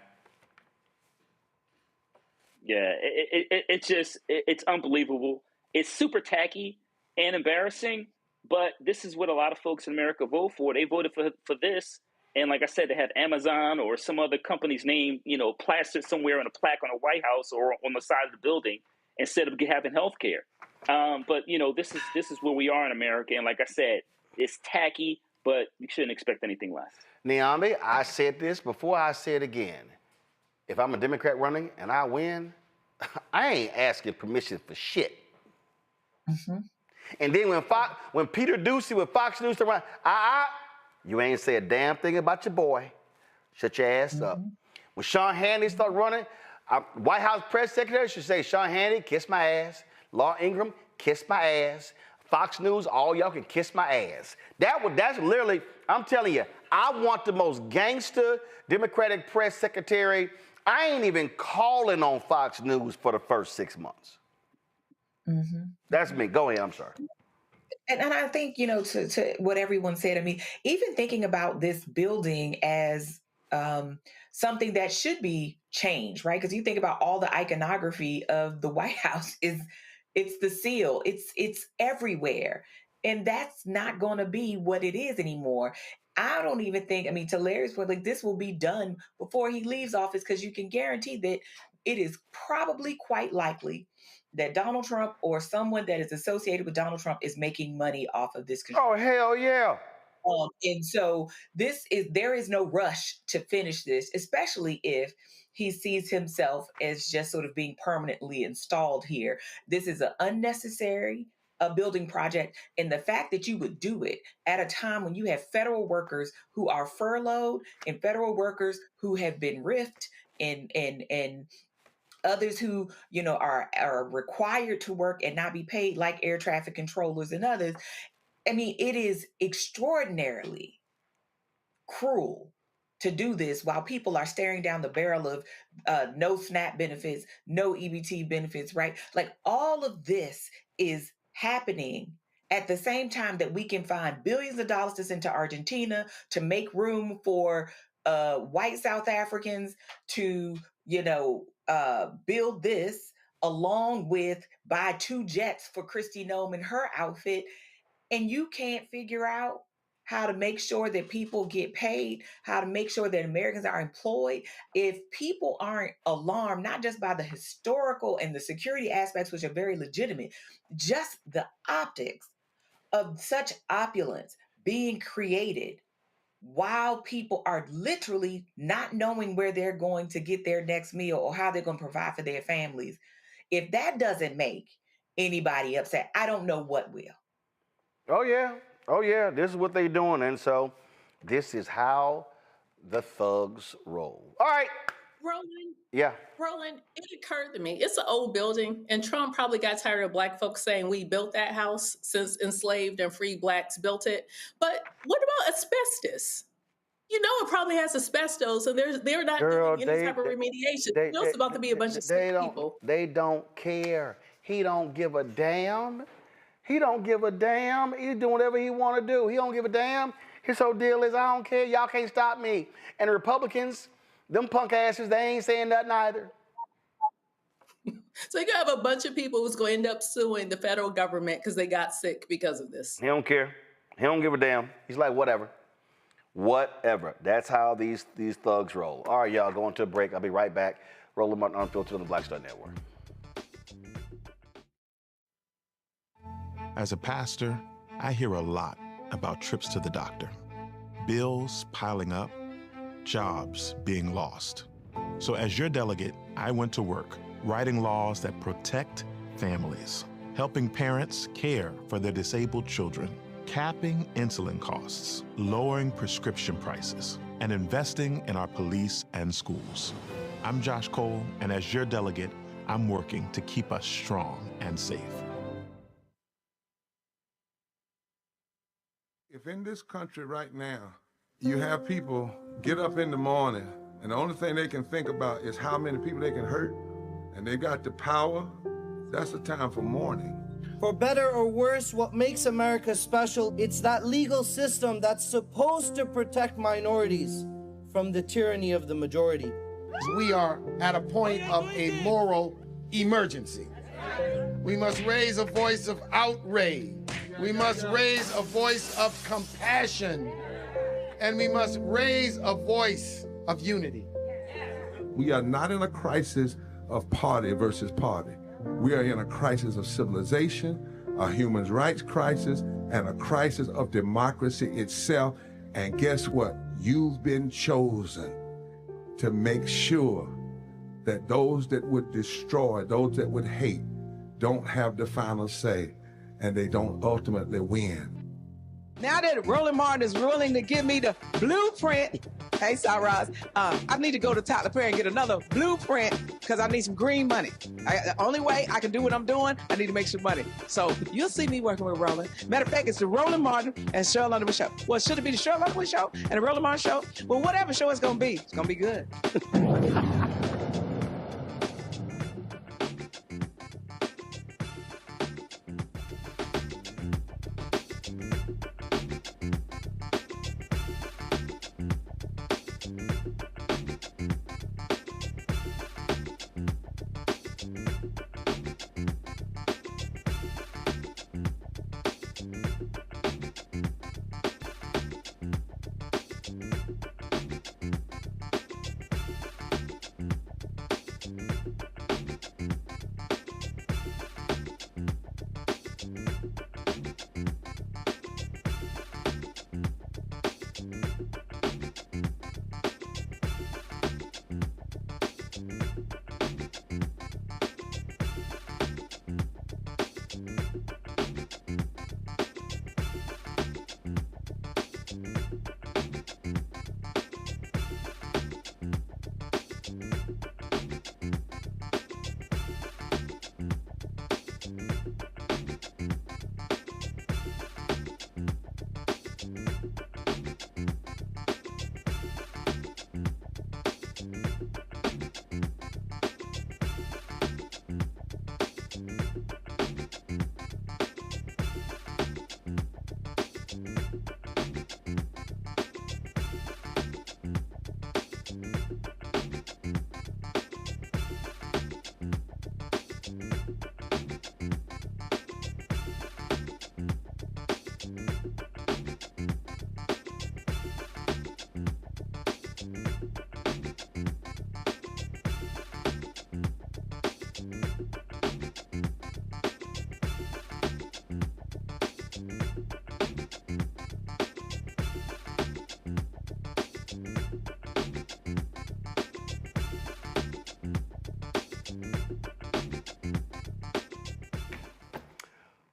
Yeah, it's unbelievable. It's super tacky and embarrassing, but this is what a lot of folks in America vote for. They voted for this. And like I said, they have Amazon or some other company's name, plastered somewhere on a plaque on a White House or on the side of the building instead of having health care. But this is where we are in America. And like I said, it's tacky, but you shouldn't expect anything less. Niambi, I said this before, I say it again. If I'm a Democrat running and I win, I ain't asking permission for shit. Mm-hmm. And then when Peter Ducey with Fox News to run, you ain't say a damn thing about your boy. Shut your ass up. When Sean Hannity start running, White House press secretary should say, Sean Hannity, kiss my ass. Laura Ingraham, kiss my ass. Fox News, all y'all can kiss my ass. That's literally, I'm telling you, I want the most gangster Democratic press secretary. I ain't even calling on Fox News for the first 6 months. Mm-hmm. That's me. Go ahead, I'm sorry. And I think, to what everyone said, I mean, even thinking about this building as something that should be changed, right? Because you think about all the iconography of the White House it's the seal, it's everywhere. And that's not going to be what it is anymore. I don't even think, to Larry's point, like this will be done before he leaves office, because you can guarantee that it is probably quite likely that Donald Trump or someone that is associated with Donald Trump is making money off of this construction. Oh, hell yeah. And so there is no rush to finish this, especially if he sees himself as just sort of being permanently installed here. This is an unnecessary building project. And the fact that you would do it at a time when you have federal workers who are furloughed and federal workers who have been riffed and others who, are required to work and not be paid, like air traffic controllers and others. It is extraordinarily cruel to do this while people are staring down the barrel of no SNAP benefits, no EBT benefits, right? Like all of this is happening at the same time that we can find billions of dollars to send to Argentina to make room for white South Africans to, build this, along with buy 2 jets for Kristi Noem and her outfit. And you can't figure out how to make sure that people get paid, how to make sure that Americans are employed. If people aren't alarmed, not just by the historical and the security aspects, which are very legitimate, just the optics of such opulence being created while people are literally not knowing where they're going to get their next meal or how they're going to provide for their families. If that doesn't make anybody upset, I don't know what will. Oh, yeah. This is what they're doing. And so this is how the thugs roll. All right. Roland. Yeah. Roland, it occurred to me, it's an old building, and Trump probably got tired of Black folks saying we built that house since enslaved and free Blacks built it. But what about asbestos? It probably has asbestos, and they're not doing any type of remediation. It's about to be a bunch of sick people. They don't care. He don't give a damn. He don't give a damn. He's doing whatever he want to do. He don't give a damn. His whole deal is, I don't care. Y'all can't stop me. And the Republicans, them punk asses, they ain't saying nothing either. So you have a bunch of people who's going to end up suing the federal government because they got sick because of this. He don't care. He don't give a damn. He's like, whatever. Whatever. That's how these thugs roll. All right, y'all, going to a break. I'll be right back. Roland Martin Unfiltered on the Black Star Network. As a pastor, I hear a lot about trips to the doctor, bills piling up, jobs being lost. So as your delegate, I went to work writing laws that protect families, helping parents care for their disabled children, capping insulin costs, lowering prescription prices, and investing in our police and schools. I'm Josh Cole, and as your delegate, I'm working to keep us strong and safe. If in this country right now, you have people get up in the morning and the only thing they can think about is how many people they can hurt, and they got the power, that's the time for mourning. For better or worse, what makes America special, it's that legal system that's supposed to protect minorities from the tyranny of the majority. We are at a point of a moral emergency. We must raise a voice of outrage. We must raise a voice of compassion. And we must raise a voice of unity. We are not in a crisis of party versus party. We are in a crisis of civilization, a human rights crisis, and a crisis of democracy itself. And guess what? You've been chosen to make sure that those that would destroy, those that would hate, don't have the final say, and they don't ultimately win. Now that Roland Martin is willing to give me the blueprint, hey, Cyrus, I need to go to Tyler Perry and get another blueprint because I need some green money. The only way I can do what I'm doing, I need to make some money. So you'll see me working with Roland. Matter of fact, it's the Roland Martin and Cheryl Underwood show. Well, should it be the Cheryl Underwood show and the Roland Martin show? Well, whatever show it's going to be, it's going to be good.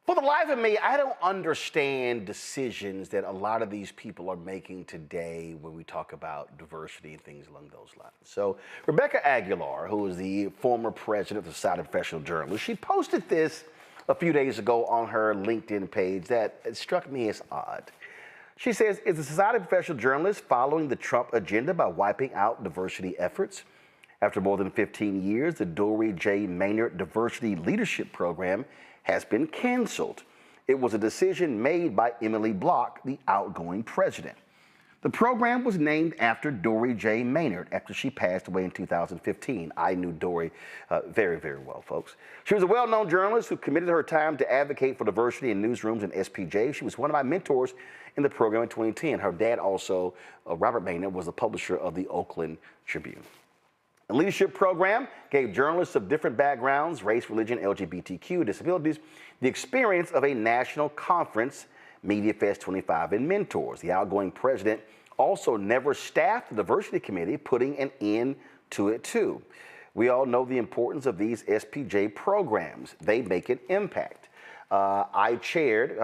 For the life of me, I don't understand decisions that a lot of these people are making today when we talk about diversity and things along those lines. So Rebecca Aguilar, who is the former president of the Society of Professional Journalists, she posted this a few days ago on her LinkedIn page that struck me as odd. She says, is the Society of Professional Journalists following the Trump agenda by wiping out diversity efforts? After more than 15 years, the Dory J. Maynard Diversity Leadership Program has been canceled. It was a decision made by Emily Block, the outgoing president. The program was named after Dory J. Maynard after she passed away in 2015. I knew Dory very, very well, folks. She was a well-known journalist who committed her time to advocate for diversity in newsrooms and SPJ. She was one of my mentors in the program in 2010. Her dad also, Robert Maynard, was the publisher of the Oakland Tribune. The leadership program gave journalists of different backgrounds, race, religion, LGBTQ, disabilities, the experience of a national conference, MediaFest 25, and mentors. The outgoing president also never staffed the diversity committee, putting an end to it too. We all know the importance of these SPJ programs. They make an impact. I chaired,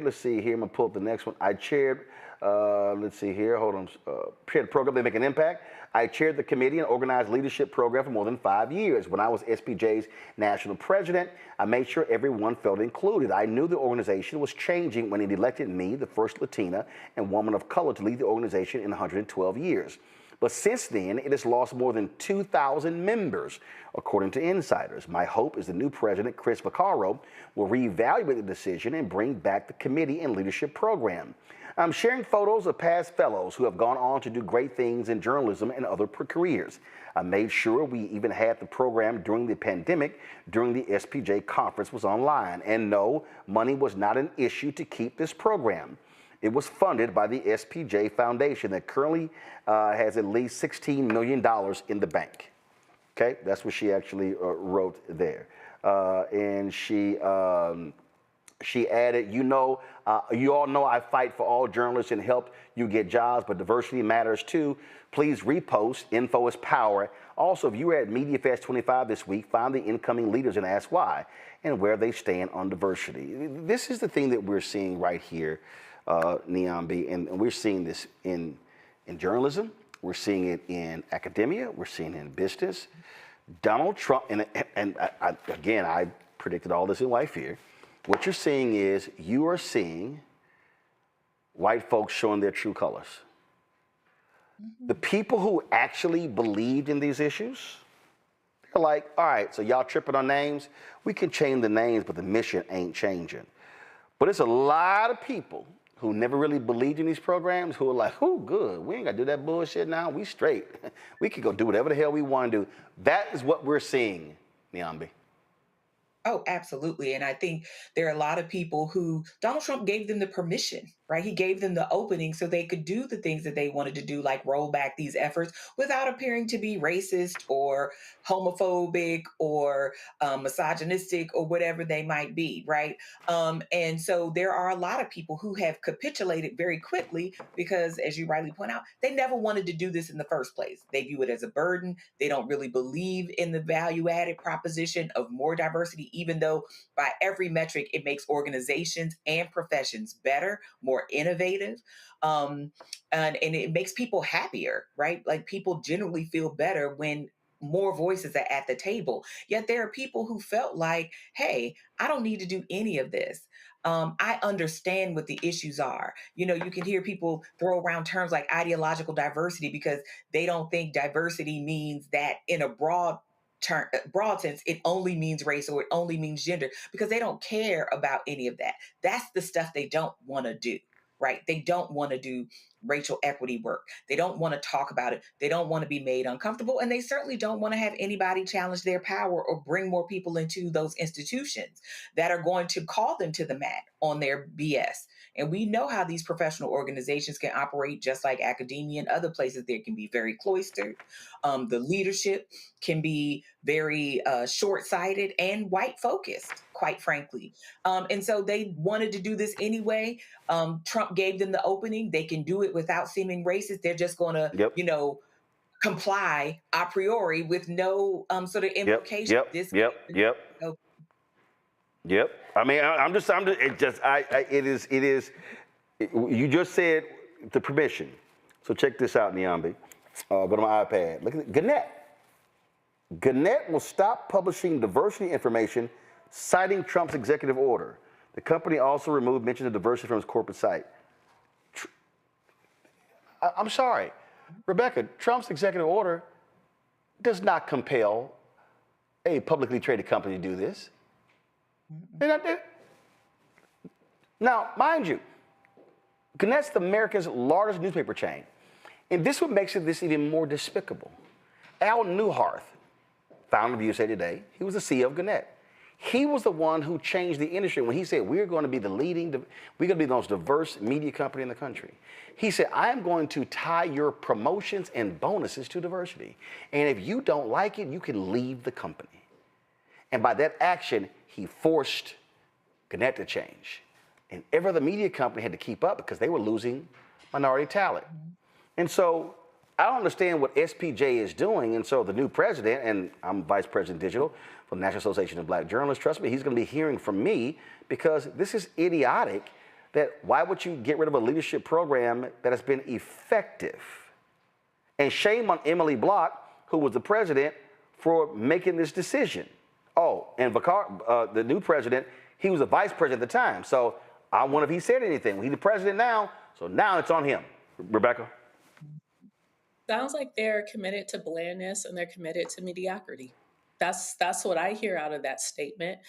let's see here, I'm gonna pull up the next one. I chaired, let's see here, hold on, chaired the program, They Make an Impact. I chaired the committee and organized leadership program for more than 5 years. When I was SPJ's national president, I made sure everyone felt included. I knew the organization was changing when it elected me, the first Latina and woman of color, to lead the organization in 112 years. But since then, it has lost more than 2,000 members, according to insiders. My hope is the new president, Chris Vaccaro, will reevaluate the decision and bring back the committee and leadership program. I'm sharing photos of past fellows who have gone on to do great things in journalism and other careers. I made sure we even had the program during the pandemic, during the SPJ conference was online. And no, money was not an issue to keep this program. It was funded by the SPJ Foundation that currently has at least $16 million in the bank. Okay, that's what she actually wrote there. And she added, you all know I fight for all journalists and help you get jobs, but diversity matters too. Please repost. Info is power. Also, if you were at MediaFest 25 this week, find the incoming leaders and ask why and where they stand on diversity. This is the thing that we're seeing right here, Niambi, and we're seeing this in journalism. We're seeing it in academia. We're seeing it in business. Donald Trump, again, I predicted all this in White Fear. What you're seeing is you are seeing white folks showing their true colors. The people who actually believed in these issues, they're like, all right, so y'all tripping on names? We can change the names, but the mission ain't changing. But it's a lot of people who never really believed in these programs who are like, oh, good, we ain't got to do that bullshit now. We straight. We can go do whatever the hell we want to do. That is what we're seeing, Niambi. Oh, absolutely. And I think there are a lot of people who Donald Trump gave them the permission, right? He gave them the opening so they could do the things that they wanted to do, like roll back these efforts without appearing to be racist or homophobic or misogynistic or whatever they might be, right? And so there are a lot of people who have capitulated very quickly because, as you rightly point out, they never wanted to do this in the first place. They view it as a burden. They don't really believe in the value-added proposition of more diversity, even though by every metric, it makes organizations and professions better, more innovative, and it makes people happier, right? Like people generally feel better when more voices are at the table. Yet there are people who felt like, hey, I don't need to do any of this. I understand what the issues are. You can hear people throw around terms like ideological diversity because they don't think diversity means that in a broad sense, it only means race or it only means gender, because they don't care about any of that. That's the stuff they don't want to do, right? They don't want to do racial equity work. They don't want to talk about it. They don't want to be made uncomfortable. And they certainly don't want to have anybody challenge their power or bring more people into those institutions that are going to call them to the mat on their BS. And we know how these professional organizations can operate, just like academia and other places. They can be very cloistered. The leadership can be very short-sighted and white-focused, quite frankly. And so they wanted to do this anyway. Trump gave them the opening. They can do it without seeming racist. They're just going to, comply a priori with no sort of implication. Yep. I mean, you just said the permission. So check this out, Niambi. Go to my iPad. Look at it. Gannett will stop publishing diversity information, citing Trump's executive order. The company also removed mention of diversity from its corporate site. I'm sorry, Rebecca, Trump's executive order does not compel a publicly traded company to do this. Now, mind you, Gannett's America's largest newspaper chain. And this what makes this even more despicable. Al Newharth, founder of USA Today, he was the CEO of Gannett. He was the one who changed the industry when he said, we're going to be we're going to be the most diverse media company in the country. He said, I am going to tie your promotions and bonuses to diversity. And if you don't like it, you can leave the company. And by that action, he forced Gannett to change. And every other media company had to keep up because they were losing minority talent. And so I don't understand what SPJ is doing. And so the new president, and I'm vice president digital for the National Association of Black Journalists, trust me, he's going to be hearing from me because this is idiotic. That why would you get rid of a leadership program that has been effective? And shame on Emily Block, who was the president, for making this decision. Oh, and the new president, he was a vice president at the time. So I wonder if he said anything. He's the president now, so now it's on him. Rebecca? Sounds like they're committed to blandness and they're committed to mediocrity. That's what I hear out of that statement.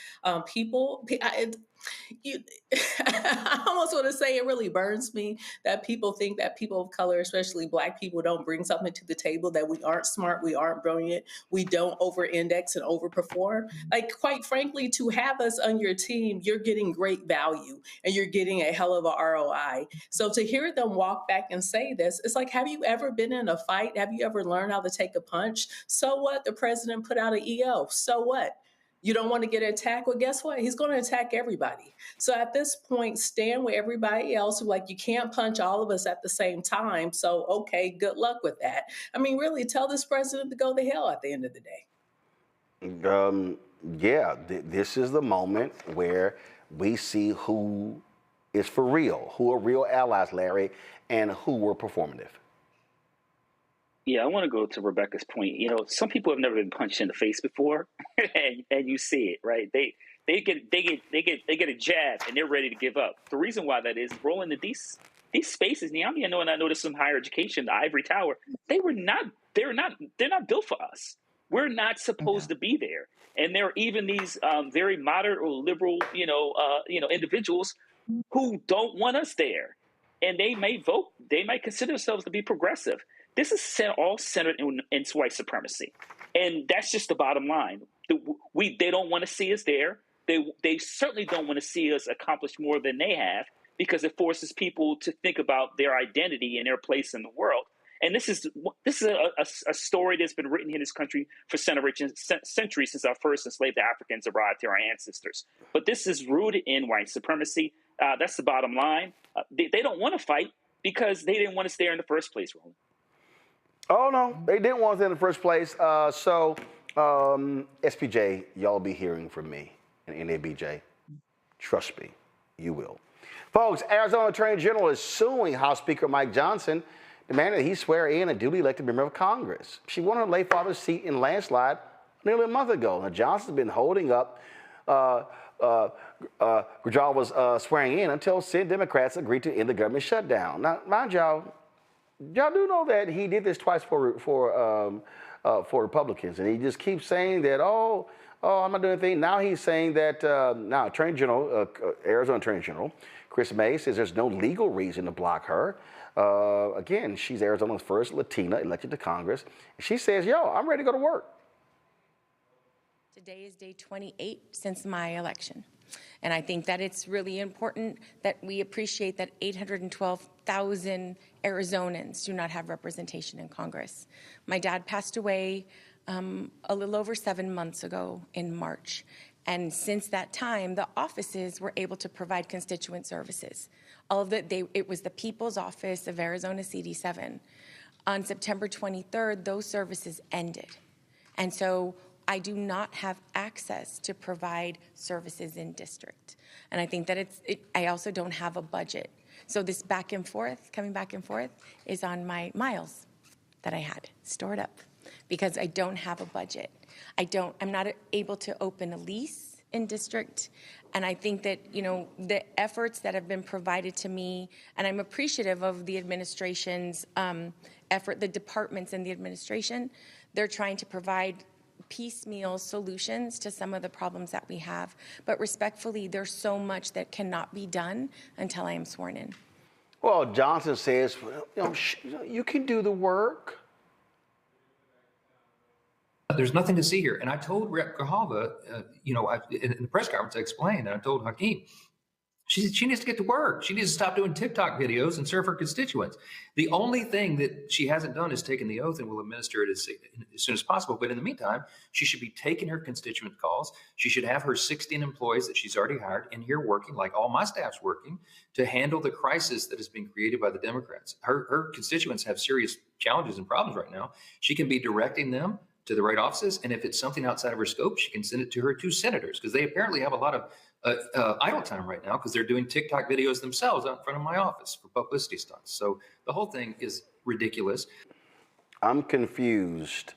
You, I almost want to say it really burns me that people think that people of color, especially Black people, don't bring something to the table, that we aren't smart, we aren't brilliant, we don't over-index and overperform. Like, quite frankly, to have us on your team, you're getting great value and you're getting a hell of a ROI. So to hear them walk back and say this, it's like, have you ever been in a fight? Have you ever learned how to take a punch? So what? The president put out an EO. So what? You don't want to get attacked? Well, guess what? He's going to attack everybody. So at this point, stand with everybody else who, like, you can't punch all of us at the same time. So, okay, good luck with that. I mean, really, tell this president to go to hell at the end of the day. This is the moment where we see who is for real, who are real allies, Larry, and who were performative. Yeah, I want to go to Rebecca's point. You know, some people have never been punched in the face before, and you see it, right? They get a jab and they're ready to give up. The reason why that is, Roland, that these spaces, I know, and I noticed some higher education, the ivory tower, they're not built for us. We're not supposed to be there. And there are even these very moderate or liberal, individuals who don't want us there, and they may vote. They might consider themselves to be progressive. This is all centered in white supremacy, and that's just the bottom line. They don't want to see us there. They certainly don't want to see us accomplish more than they have, because it forces people to think about their identity and their place in the world. And this is a story that's been written in this country for centuries since our first enslaved Africans arrived here, our ancestors. But this is rooted in white supremacy. That's the bottom line. They don't want to fight because they didn't want us there in the first place, Roland. Oh, no, they didn't want us in the first place. SPJ, y'all be hearing from me, and NABJ. Trust me, you will. Folks, Arizona Attorney General is suing House Speaker Mike Johnson, demanding that he swear in a duly elected member of Congress. She won her late father's seat in landslide nearly a month ago. Now, Johnson's been holding up Grijalva's swearing in until Senate Democrats agreed to end the government shutdown. Now, mind y'all do know that he did this twice for Republicans, and he just keeps saying that, I'm not doing anything. Now he's saying that now Attorney General, Arizona Attorney General Chris May says there's no legal reason to block her. Again, she's Arizona's first Latina elected to Congress. She says, I'm ready to go to work. Today is day 28 since my election. And I think that it's really important that we appreciate that 812,000 Arizonans do not have representation in Congress. My dad passed away a little over 7 months ago in March. And since that time, the offices were able to provide constituent services. It was the People's Office of Arizona CD7. On September 23rd, those services ended. And so I do not have access to provide services in district. And I think that I also don't have a budget. So this coming back and forth, is on my miles that I had stored up because I don't have a budget. I'm not able to open a lease in district. And I think that, the efforts that have been provided to me, and I'm appreciative of the administration's effort, the departments in the administration, they're trying to provide piecemeal solutions to some of the problems that we have. But respectfully, there's so much that cannot be done until I am sworn in. Well, Johnson says, you can do the work. There's nothing to see here. And I told Rep. Grijalva, in the press conference, I explained, and I told Hakeem, she needs to get to work. She needs to stop doing TikTok videos and serve her constituents. The only thing that she hasn't done is taken the oath and will administer it as soon as possible. But in the meantime, she should be taking her constituent calls. She should have her 16 employees that she's already hired in here working, like all my staff's working, to handle the crisis that has been created by the Democrats. Her constituents have serious challenges and problems right now. She can be directing them to the right offices. And if it's something outside of her scope, she can send it to her 2 senators, because they apparently have a lot of idle time right now because they're doing TikTok videos themselves out in front of my office for publicity stunts. So the whole thing is ridiculous. I'm confused,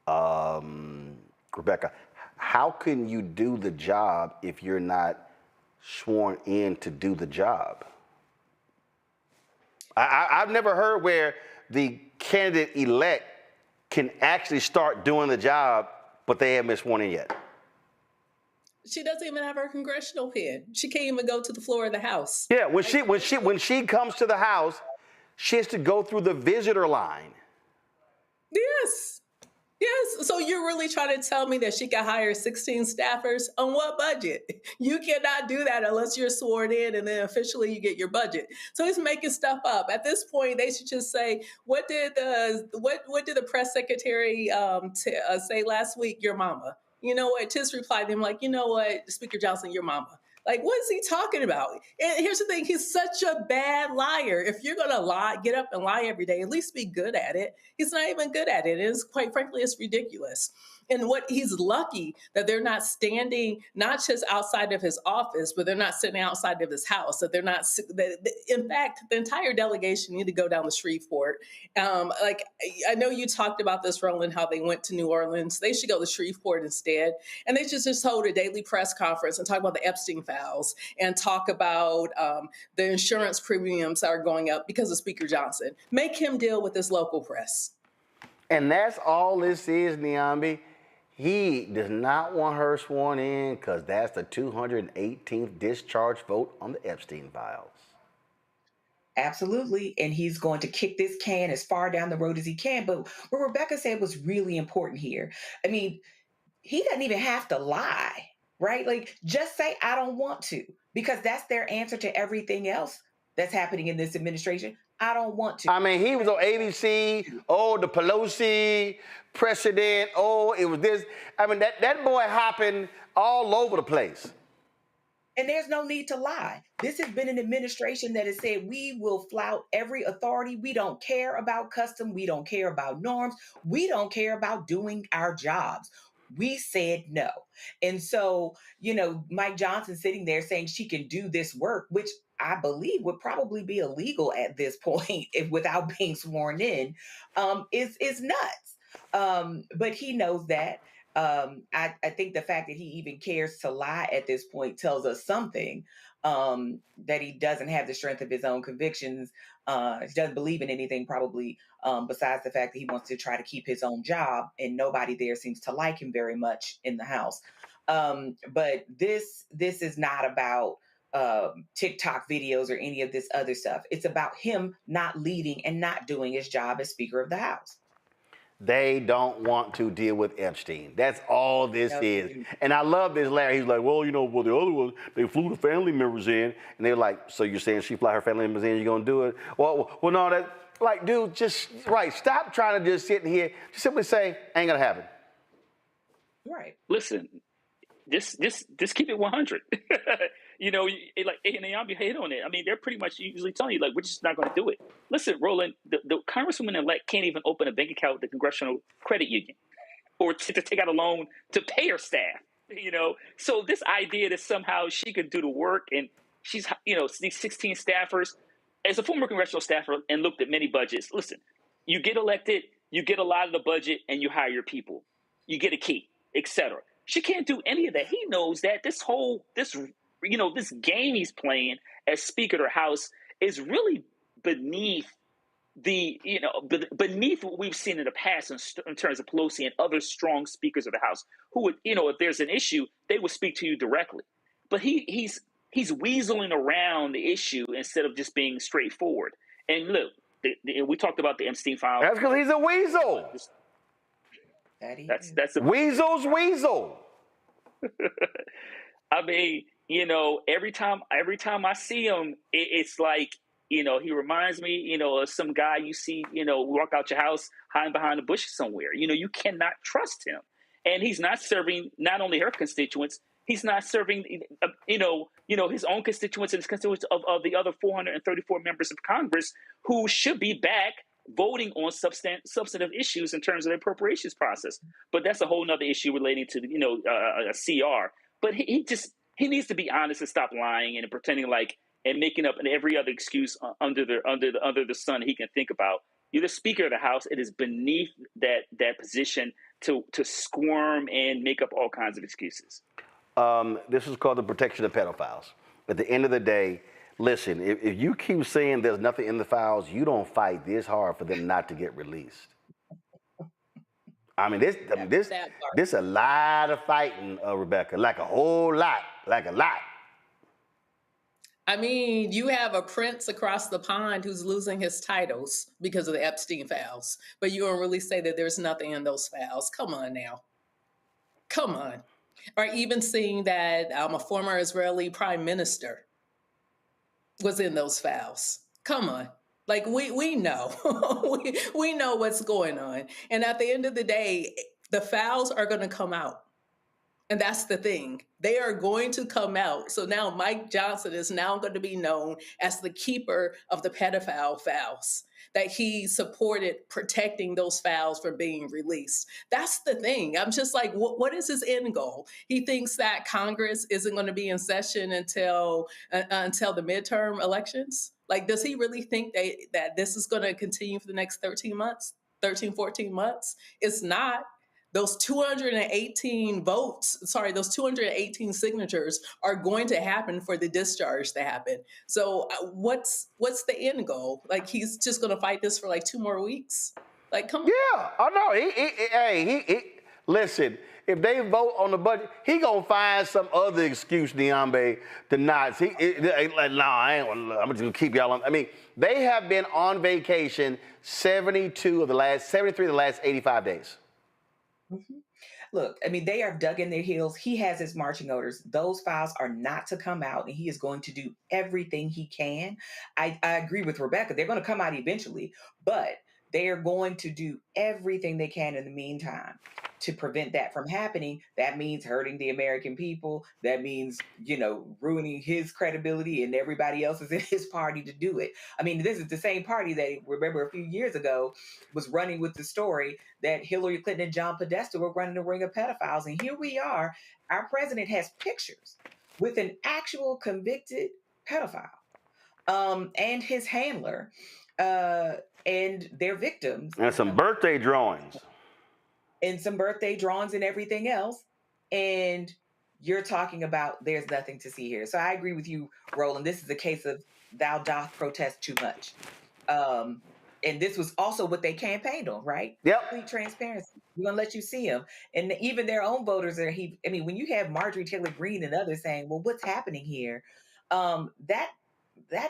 Rebecca. How can you do the job if you're not sworn in to do the job? I've never heard where the candidate-elect can actually start doing the job, but they haven't been sworn in yet. She doesn't even have her congressional pin. She can't even go to the floor of the House. Yeah, when she comes to the House, she has to go through the visitor line. Yes. Yes. So you're really trying to tell me that she can hire 16 staffers on what budget? You cannot do that unless you're sworn in and then officially you get your budget. So he's making stuff up. At this point, they should just say, what did the press secretary say last week? Your mama. You know what? Just reply to him like, you know what, Speaker Johnson, your mama. Like, what is he talking about? And here's the thing. He's such a bad liar. If you're going to lie, get up and lie every day, at least be good at it. He's not even good at it. It's quite frankly, it's ridiculous. And he's lucky that they're not standing, not just outside of his office, but they're not sitting outside of his house. That they're not, in fact, the entire delegation need to go down to Shreveport. I know you talked about this, Roland, how they went to New Orleans. They should go to Shreveport instead. And they should just hold a daily press conference and talk about the Epstein files and talk about the insurance premiums that are going up because of Speaker Johnson. Make him deal with this local press. And that's all this is, Niambi. He does not want her sworn in because that's the 218th discharge vote on the Epstein files. Absolutely. And he's going to kick this can as far down the road as he can. But what Rebecca said was really important here. I mean, he doesn't even have to lie, right? Like, just say, I don't want to, because that's their answer to everything else that's happening in this administration. I don't want to. I mean, he was on ABC, the Pelosi precedent, it was this. I mean, that boy hopping all over the place. And there's no need to lie. This has been an administration that has said, we will flout every authority. We don't care about custom. We don't care about norms. We don't care about doing our jobs. We said no. And so, Mike Johnson sitting there saying she can do this work, which I believe would probably be illegal at this point without being sworn in, is nuts. But he knows that. I think the fact that he even cares to lie at this point tells us something, that he doesn't have the strength of his own convictions. He doesn't believe in anything probably besides the fact that he wants to try to keep his own job, and nobody there seems to like him very much in the House. But this is not about TikTok videos or any of this other stuff. It's about him not leading and not doing his job as Speaker of the House. They don't want to deal with Epstein. That's all this is. And I love this, Larry. He's like, well, the other ones, they flew the family members in. And they're like, so you're saying she fly her family members in, you're going to do it? Well, no, dude, stop trying to just sit in here. Just simply say, ain't going to happen. Right. Listen, just keep it 100. And I'll be hate on it. I mean, they're pretty much usually telling you, like, we're just not going to do it. Listen, Roland, the Congresswoman-elect can't even open a bank account with the Congressional Credit Union or to take out a loan to pay her staff, So this idea that somehow she could do the work and she's, these 16 staffers, as a former congressional staffer and looked at many budgets, listen, you get elected, you get a lot of the budget and you hire your people. You get a key, etc. She can't do any of that. He knows that this game he's playing as Speaker of the House is really beneath beneath what we've seen in the past in terms of Pelosi and other strong speakers of the House who would, if there's an issue, they would speak to you directly. But he's weaseling around the issue instead of just being straightforward. And look, we talked about the Epstein file. That's because he's a weasel. That's a weasel's weasel. I mean, every time I see him, it's like, he reminds me, of some guy you see, walk out your house, hiding behind a bush somewhere. You cannot trust him. And he's not serving not only her constituents, he's not serving, his own constituents and his constituents of the other 434 members of Congress who should be back voting on substantive issues in terms of the appropriations process. But that's a whole nother issue relating to, a CR. But he needs to be honest and stop lying and pretending like and making up every other excuse under the sun he can think about. You're the Speaker of the House. It is beneath that position to squirm and make up all kinds of excuses. This is called the protection of pedophiles. At the end of the day, Listen, if you keep saying there's nothing in the files, you don't fight this hard for them not to get released. I mean, this a lot of fighting, Rebecca, like a whole lot, like a lot. I mean, you have a prince across the pond who's losing his titles because of the Epstein files, but you don't really say that there's nothing in those files. Come on now. Come on. Or even seeing that a former Israeli prime minister was in those files. Come on. Like, we know. we know what's going on. And at the end of the day, the files are going to come out. And that's the thing. They are going to come out. So now Mike Johnson is now going to be known as the keeper of the pedophile files, that he supported protecting those files from being released. That's the thing. I'm just like, what is his end goal? He thinks that Congress isn't going to be in session until the midterm elections. Like, does he really think that this is going to continue for the next 14 months? It's not. Those 218 those 218 signatures are going to happen for the discharge to happen. So what's the end goal? Like, he's just going to fight this for like 2 more weeks? Like, come on. Yeah, I know. Listen, if they vote on the budget, he gonna find some other excuse, Niambe, to not. I'm just gonna keep y'all on. I mean, they have been on vacation 73 of the last 85 days. Mm-hmm. Look, I mean, they have dug in their heels. He has his marching orders. Those files are not to come out, and he is going to do everything he can. I agree with Rebecca. They're going to come out eventually, but they are going to do everything they can in the meantime to prevent that from happening. That means hurting the American people. That means, ruining his credibility and everybody else's in his party to do it. I mean, this is the same party that, remember, a few years ago was running with the story that Hillary Clinton and John Podesta were running a ring of pedophiles. And here we are. Our president has pictures with an actual convicted pedophile and his handler and their victims. And some birthday drawings. And some birthday drawings and everything else. And you're talking about there's nothing to see here. So I agree with you, Roland. This is a case of thou doth protest too much. And this was also what they campaigned on, right? Yep. Complete transparency. We're going to let you see them. And even their own voters are, when you have Marjorie Taylor Greene and others saying, well, what's happening here? That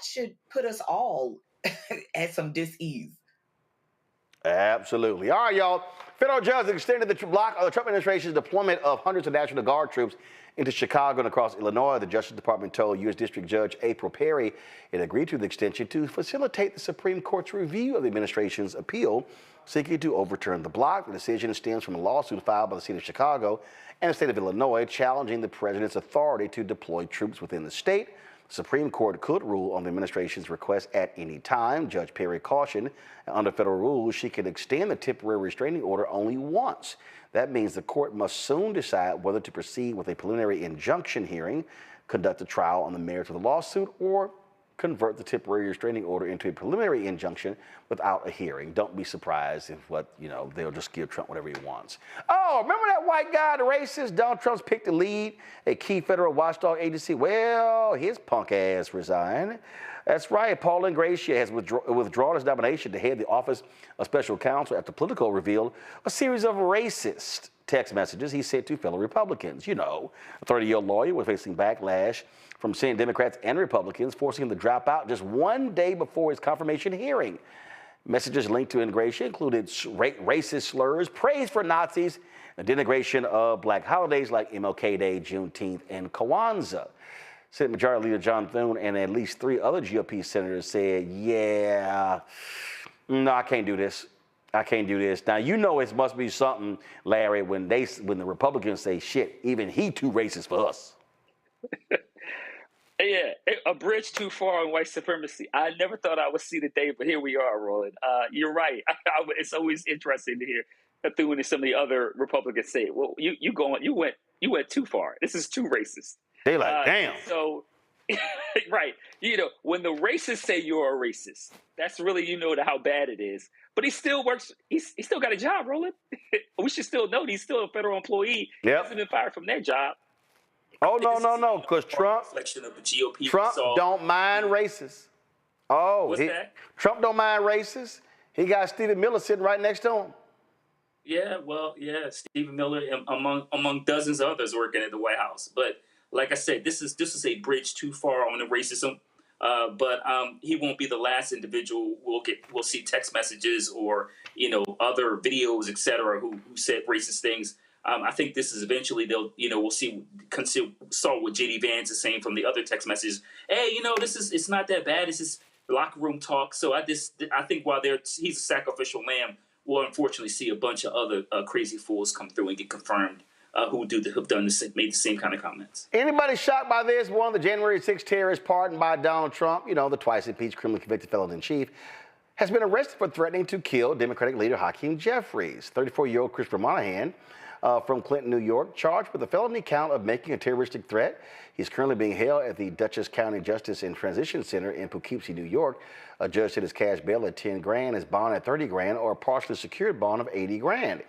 should put us all at some dis-ease. Absolutely. All right, y'all. Federal judge extended the block of the Trump administration's deployment of hundreds of National Guard troops into Chicago and across Illinois. The Justice Department told U.S. District Judge April Perry it agreed to the extension to facilitate the Supreme Court's review of the administration's appeal seeking to overturn the block. The decision stems from a lawsuit filed by the city of Chicago and the state of Illinois challenging the president's authority to deploy troops within the state. The Supreme Court could rule on the administration's request at any time. Judge Perry cautioned under federal rules she could extend the temporary restraining order only once. That means the court must soon decide whether to proceed with a preliminary injunction hearing, conduct a trial on the merits of the lawsuit, or convert the temporary restraining order into a preliminary injunction without a hearing. Don't be surprised if they'll just give Trump whatever he wants. Oh, remember that white guy, the racist? Donald Trump's picked to lead a key federal watchdog agency. Well, his punk ass resigned. That's right. Paul Ingratiates has withdrawn his nomination to head the Office of Special Counsel after Politico revealed a series of racist text messages he sent to fellow Republicans. A 30-year lawyer was facing backlash from Senate Democrats and Republicans, forcing him to drop out just one day before his confirmation hearing. Messages linked to Ingratiates included racist slurs, praise for Nazis, and denigration of black holidays like MLK Day, Juneteenth, and Kwanzaa. Senate Majority Leader John Thune and at least 3 other GOP senators said, no, I can't do this. I can't do this. Now, it must be something, Larry, when the Republicans say, shit, even he too racist for us. Yeah, a bridge too far on white supremacy. I never thought I would see the day, but here we are, Roland. You're right. It's always interesting to hear Thune and some of the other Republicans say, well, you went too far. This is too racist. They like, damn. So, right. When the racists say you're a racist, that's really, how bad it is. But he still works. He's still got a job, Roland. We should still know he's still a federal employee. Yep. He hasn't been fired from that job. Oh, no, because Trump reflection of the GOP. don't mind racists. Oh, What's that? Trump don't mind racists. He got Stephen Miller sitting right next to him. Yeah, well, yeah, Stephen Miller among dozens of others working at the White House. But like I said, this is a bridge too far on the racism. But he won't be the last individual we'll see text messages or other videos, etc., who said racist things. I think this is eventually we'll saw what JD Vance is saying from the other text messages. Hey, it's not that bad. It's just locker room talk. So I think while he's a sacrificial lamb, we'll unfortunately see a bunch of other crazy fools come through and get confirmed who've made the same kind of comments. Anybody shocked by this? One of the January 6th terrorists pardoned by Donald Trump, the twice impeached criminally convicted felon in chief, has been arrested for threatening to kill Democratic leader Hakeem Jeffries. 34-year-old Christopher Monahan from Clinton, New York, charged with a felony count of making a terroristic threat. He's currently being held at the Dutchess County Justice and Transition Center in Poughkeepsie, New York. A judge set his cash bail at $10,000, his bond at $30,000, or a partially secured bond of $80,000.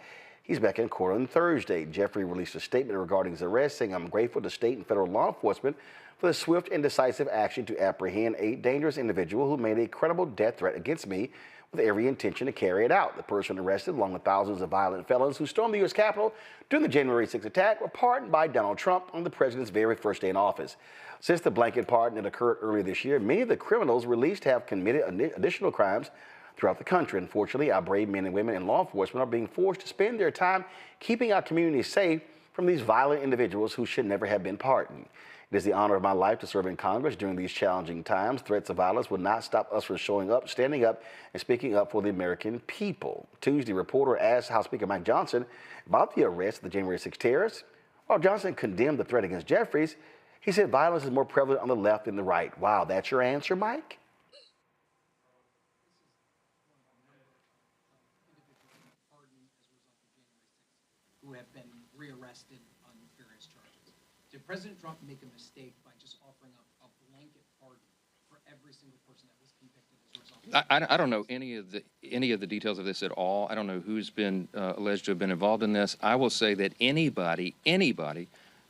He's back in court on Thursday. Jeffrey released a statement regarding his arrest, saying, "I'm grateful to state and federal law enforcement for the swift and decisive action to apprehend a dangerous individual who made a credible death threat against me with every intention to carry it out." The person arrested, along with thousands of violent felons who stormed the U.S. Capitol during the January 6th attack, were pardoned by Donald Trump on the president's very first day in office. Since the blanket pardon that occurred earlier this year, many of the criminals released have committed additional crimes throughout the country. Unfortunately, our brave men and women in law enforcement are being forced to spend their time keeping our communities safe from these violent individuals who should never have been pardoned. It is the honor of my life to serve in Congress during these challenging times. Threats of violence will not stop us from showing up, standing up, and speaking up for the American people. Tuesday, reporter asked House Speaker Mike Johnson about the arrest of the January 6th terrorists. While Johnson condemned the threat against Jeffries, he said violence is more prevalent on the left than the right. Wow, that's your answer, Mike? Who have been rearrested on various charges. Did President Trump make a mistake by just offering up a blanket pardon for every single person that was convicted as a result? I don't know any of the details of this at all. I don't know who's been alleged to have been involved in this. I will say that anybody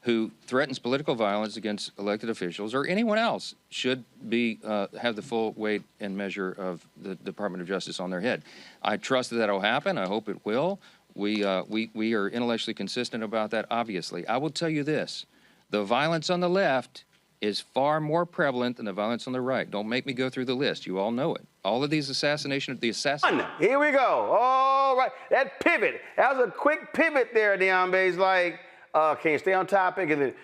who threatens political violence against elected officials or anyone else should be have the full weight and measure of the Department of Justice on their head. I trust that that'll happen. I hope it will. We are intellectually consistent about that, obviously. I will tell you this. The violence on the left is far more prevalent than the violence on the right. Don't make me go through the list. You all know it. All of these assassinations, Here we go. All right. That pivot. That was a quick pivot there, Deambe's like, can you stay on topic? And then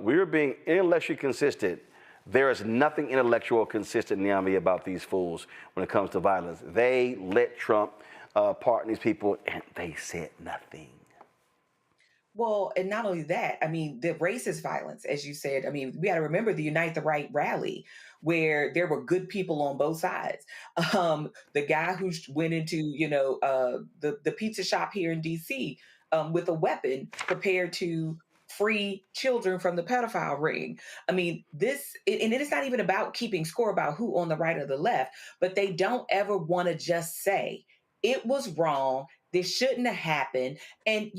we're being intellectually consistent. There is nothing intellectual consistent, Deambe, about these fools when it comes to violence. They let Trump pardon these people, and they said nothing. Well, and not only that, I mean, the racist violence, as you said, I mean, we got to remember the Unite the Right rally where there were good people on both sides. The guy who went into, the pizza shop here in D.C. With a weapon prepared to free children from the pedophile ring. I mean, and it is not even about keeping score about who on the right or the left, but they don't ever want to just say, it was wrong. This shouldn't have happened. And,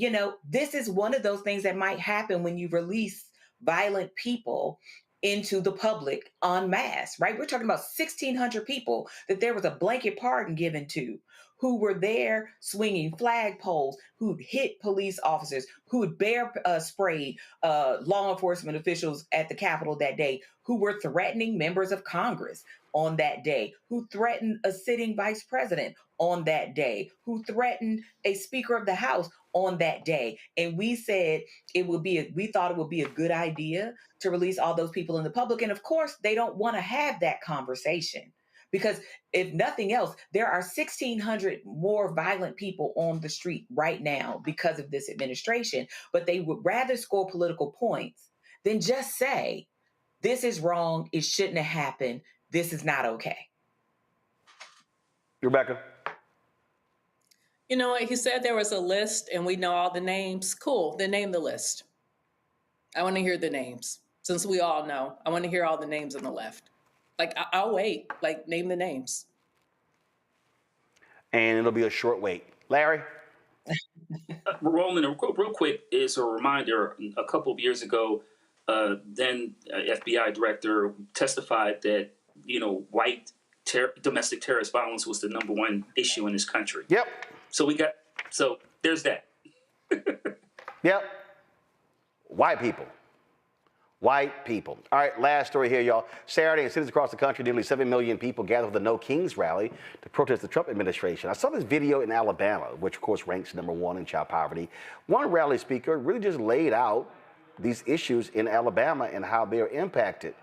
this is one of those things that might happen when you release violent people into the public en masse, right? We're talking about 1,600 people that there was a blanket pardon given to, who were there swinging flagpoles, who'd hit police officers, who'd bear sprayed law enforcement officials at the Capitol that day, who were threatening members of Congress on that day, who threatened a sitting vice president on that day, who threatened a Speaker of the House on that day. And we said we thought it would be a good idea to release all those people in the public. And of course, they don't want to have that conversation. Because if nothing else, there are 1,600 more violent people on the street right now because of this administration, but they would rather score political points than just say, this is wrong, it shouldn't have happened, this is not okay. Rebecca. He said there was a list and we know all the names. Cool, then name the list. I want to hear the names. Since we all know, I want to hear all the names on the left. I'll wait. Name the names. And it'll be a short wait. Larry? Roland, real quick, is a reminder, a couple of years ago, then FBI director, testified that, white domestic terrorist violence was the #1 issue in this country. Yep. So there's that. Yep. White people. White people. All right, last story here, y'all. Saturday, in cities across the country, nearly 7 million people gathered for the No Kings rally to protest the Trump administration. I saw this video in Alabama, which, of course, ranks #1 in child poverty. One rally speaker really just laid out these issues in Alabama and how they are impacted.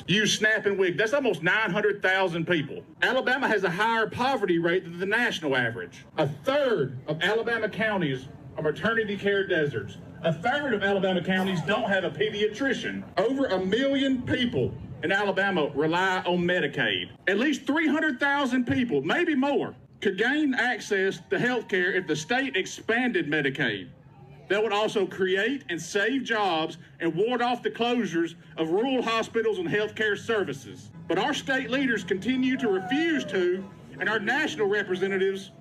Use SNAP and WIC. That's almost 900,000 people. Alabama has a higher poverty rate than the national average. A third of Alabama counties are maternity care deserts. A third of Alabama counties don't have a pediatrician. Over 1 million people in Alabama rely on Medicaid. At least 300,000 people, maybe more, could gain access to health care if the state expanded Medicaid. That would also create and save jobs and ward off the closures of rural hospitals and healthcare services. But our state leaders continue to refuse to, and our national representatives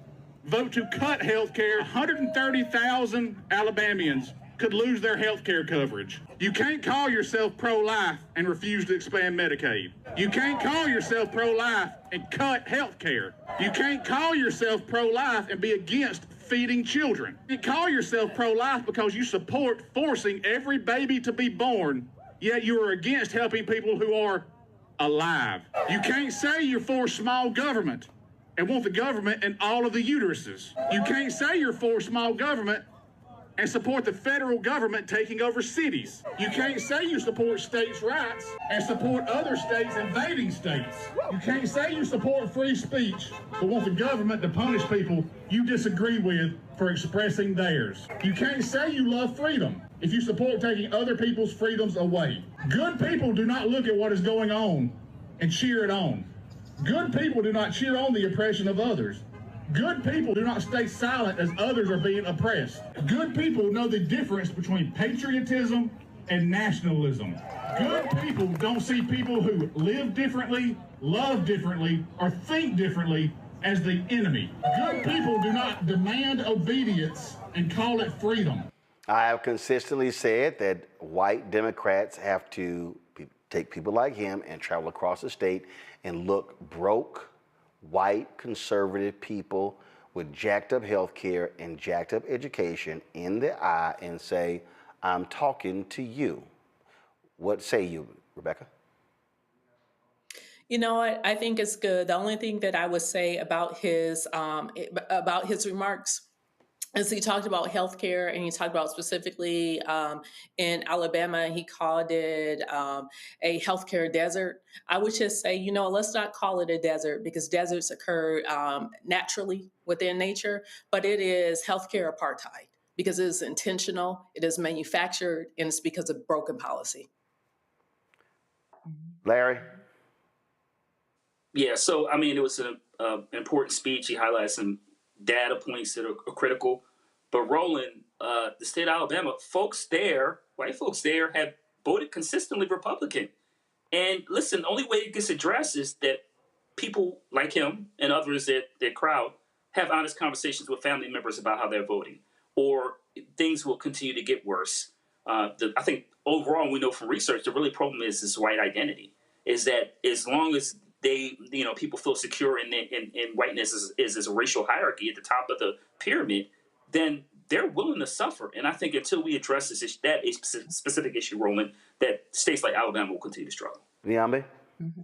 vote to cut health care. 130,000 Alabamians could lose their health care coverage. You can't call yourself pro-life and refuse to expand Medicaid. You can't call yourself pro-life and cut health care. You can't call yourself pro-life and be against feeding children. You call yourself pro-life because you support forcing every baby to be born, yet you are against helping people who are alive. You can't say you're for small government and want the government in all of the uteruses. You can't say you're for small government and support the federal government taking over cities. You can't say you support states' rights and support other states invading states. You can't say you support free speech but want the government to punish people you disagree with for expressing theirs. You can't say you love freedom if you support taking other people's freedoms away. Good people do not look at what is going on and cheer it on. Good people do not cheer on the oppression of others. Good people do not stay silent as others are being oppressed. Good people know the difference between patriotism and nationalism. Good people don't see people who live differently, love differently, or think differently as the enemy. Good people do not demand obedience and call it freedom. I have consistently said that white Democrats have to take people like him and travel across the state and look broke, white conservative people with jacked up health care and jacked up education in the eye and say, I'm talking to you. What say you, Rebecca? You know what? I think it's good. The only thing that I would say about his remarks is he talked about healthcare, and he talked about specifically in Alabama, he called it a healthcare desert. I would just say, let's not call it a desert, because deserts occur naturally within nature, but it is healthcare apartheid because it is intentional, it is manufactured, and it's because of broken policy. Larry? Yeah, so, it was an important speech. He highlighted some data points that are critical. But Roland, the state of Alabama, white folks there have voted consistently Republican. And listen, the only way it gets addressed is that people like him and others that crowd have honest conversations with family members about how they're voting, or things will continue to get worse. I think overall, we know from research, the really problem is this white identity, is that as long as people feel secure in whiteness is a racial hierarchy at the top of the pyramid, then they're willing to suffer. And I think until we address this issue, that is a specific issue, Roland, that states like Alabama will continue to struggle. Niambe? Mm-hmm.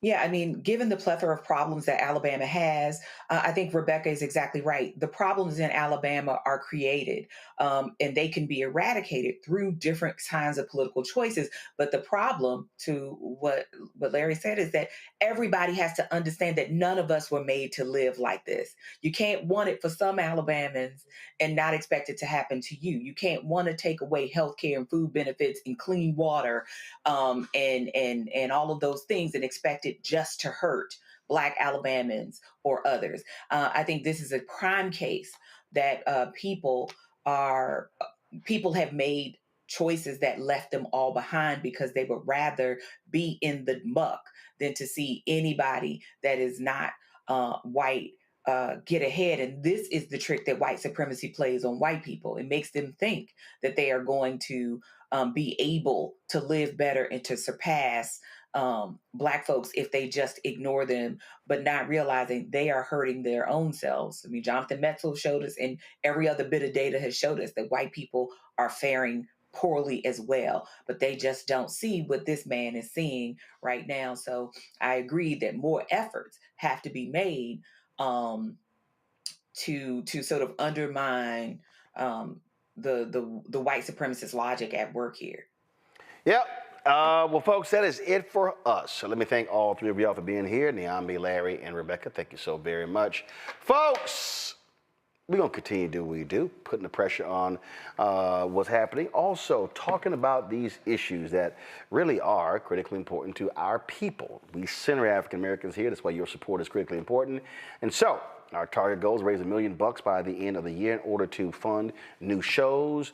Yeah, given the plethora of problems that Alabama has, I think Rebecca is exactly right. The problems in Alabama are created, and they can be eradicated through different kinds of political choices. But the problem, to what Larry said, is that everybody has to understand that none of us were made to live like this. You can't want it for some Alabamans and not expect it to happen to you. You can't want to take away health care and food benefits and clean water and all of those things and expect it just to hurt Black Alabamans or others. I think this is a prime case that people have made choices that left them all behind because they would rather be in the muck than to see anybody that is not white get ahead. And this is the trick that white supremacy plays on white people. It makes them think that they are going to be able to live better and to surpass Black folks if they just ignore them, but not realizing they are hurting their own selves. I mean, Jonathan Metzl showed us, and every other bit of data has showed us that white people are faring poorly as well, but they just don't see what this man is seeing right now. So I agree that more efforts have to be made to sort of undermine the white supremacist logic at work here. Yep. Well, folks, that is it for us. So let me thank all three of y'all for being here. Niambi, Larry, and Rebecca. Thank you so very much. Folks, we're going to continue to do what we do, putting the pressure on what's happening. Also, talking about these issues that really are critically important to our people. We center African Americans here. That's why your support is critically important. And so, our target goal is to raise $1 million by the end of the year in order to fund new shows,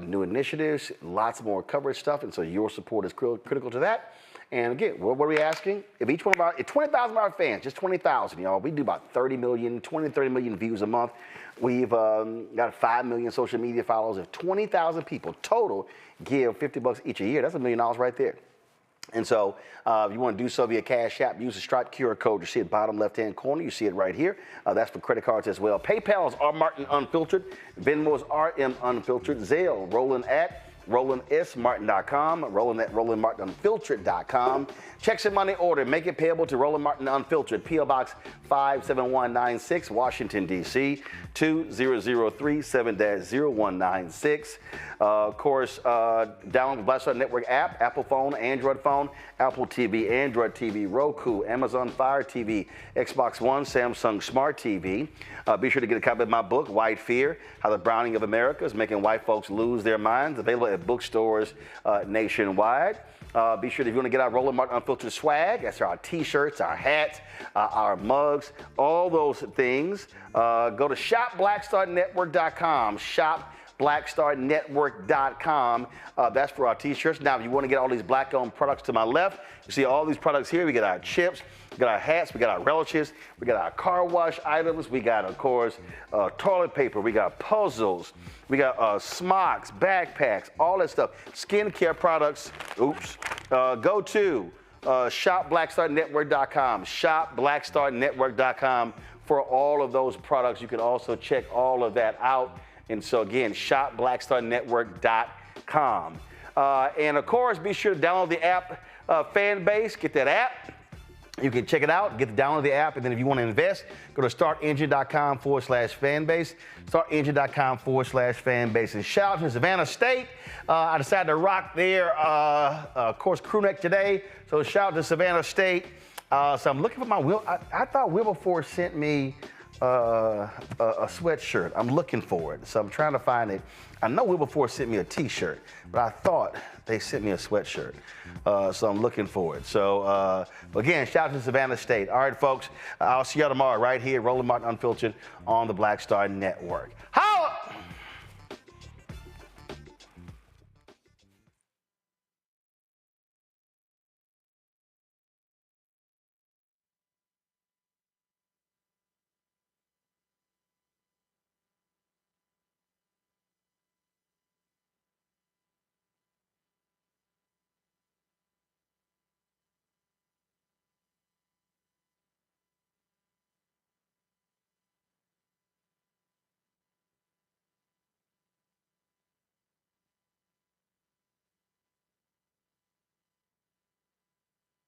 new initiatives, lots more coverage stuff. And so your support is critical to that. And again, what are we asking? If each one of our, if 20,000 of our fans, just 20,000, y'all, we do about 30 million, 20 to 30 million views a month. We've got 5 million social media followers. If 20,000 people total give $50 each a year, that's $1 million right there. And so if you want to do so via Cash App, use the Stripe QR code. You see it bottom left-hand corner. You see it right here. That's for credit cards as well. PayPal is R. Martin Unfiltered. Venmo is RM Unfiltered. Zelle, Roland at RolandSMartin.com, Roland at RolandMartinUnfiltered.com. Checks and money order. Make it payable to Roland Martin Unfiltered, P.O. Box 57196, Washington, D.C. 20037-0196. Of course, download the Black Star Network app, Apple phone, Android phone, Apple TV, Android TV, Roku, Amazon Fire TV, Xbox One, Samsung Smart TV. Be sure to get a copy of my book, White Fear, How the Browning of America is Making White Folks Lose Their Minds, available at bookstores nationwide. Be sure that if you want to get our Roland Martin Unfiltered swag, that's our t-shirts, our hats, our mugs, all those things, go to shopblackstarnetwork.com, shopblackstarnetwork.com. That's for our t-shirts. Now, if you want to get all these black-owned products to my left, you see all these products here. We got our chips, we got our hats, we got our relishes, we got our car wash items, we got, of course, toilet paper, we got puzzles, we got smocks, backpacks, all that stuff. Skincare products, oops. Go to shopblackstarnetwork.com, shopblackstarnetwork.com for all of those products. You can also check all of that out. And so, again, shopblackstarnetwork.com. And, of course, be sure to download the app Fanbase. Get that app. You can check it out, download the app, and then if you want to invest, go to startengine.com/fanbase, startengine.com/fanbase. And shout out to Savannah State. I decided to rock their, of course, crew neck today. So shout out to Savannah State. So I'm looking for my I thought Wilberforce sent me a sweatshirt. I'm looking for it, so I'm trying to find it. I know Wilberforce sent me a t-shirt, but I thought they sent me a sweatshirt. So I'm looking for it. So again, shout out to Savannah State. All right, folks, I'll see y'all tomorrow right here, Roland Martin Unfiltered on the Black Star Network.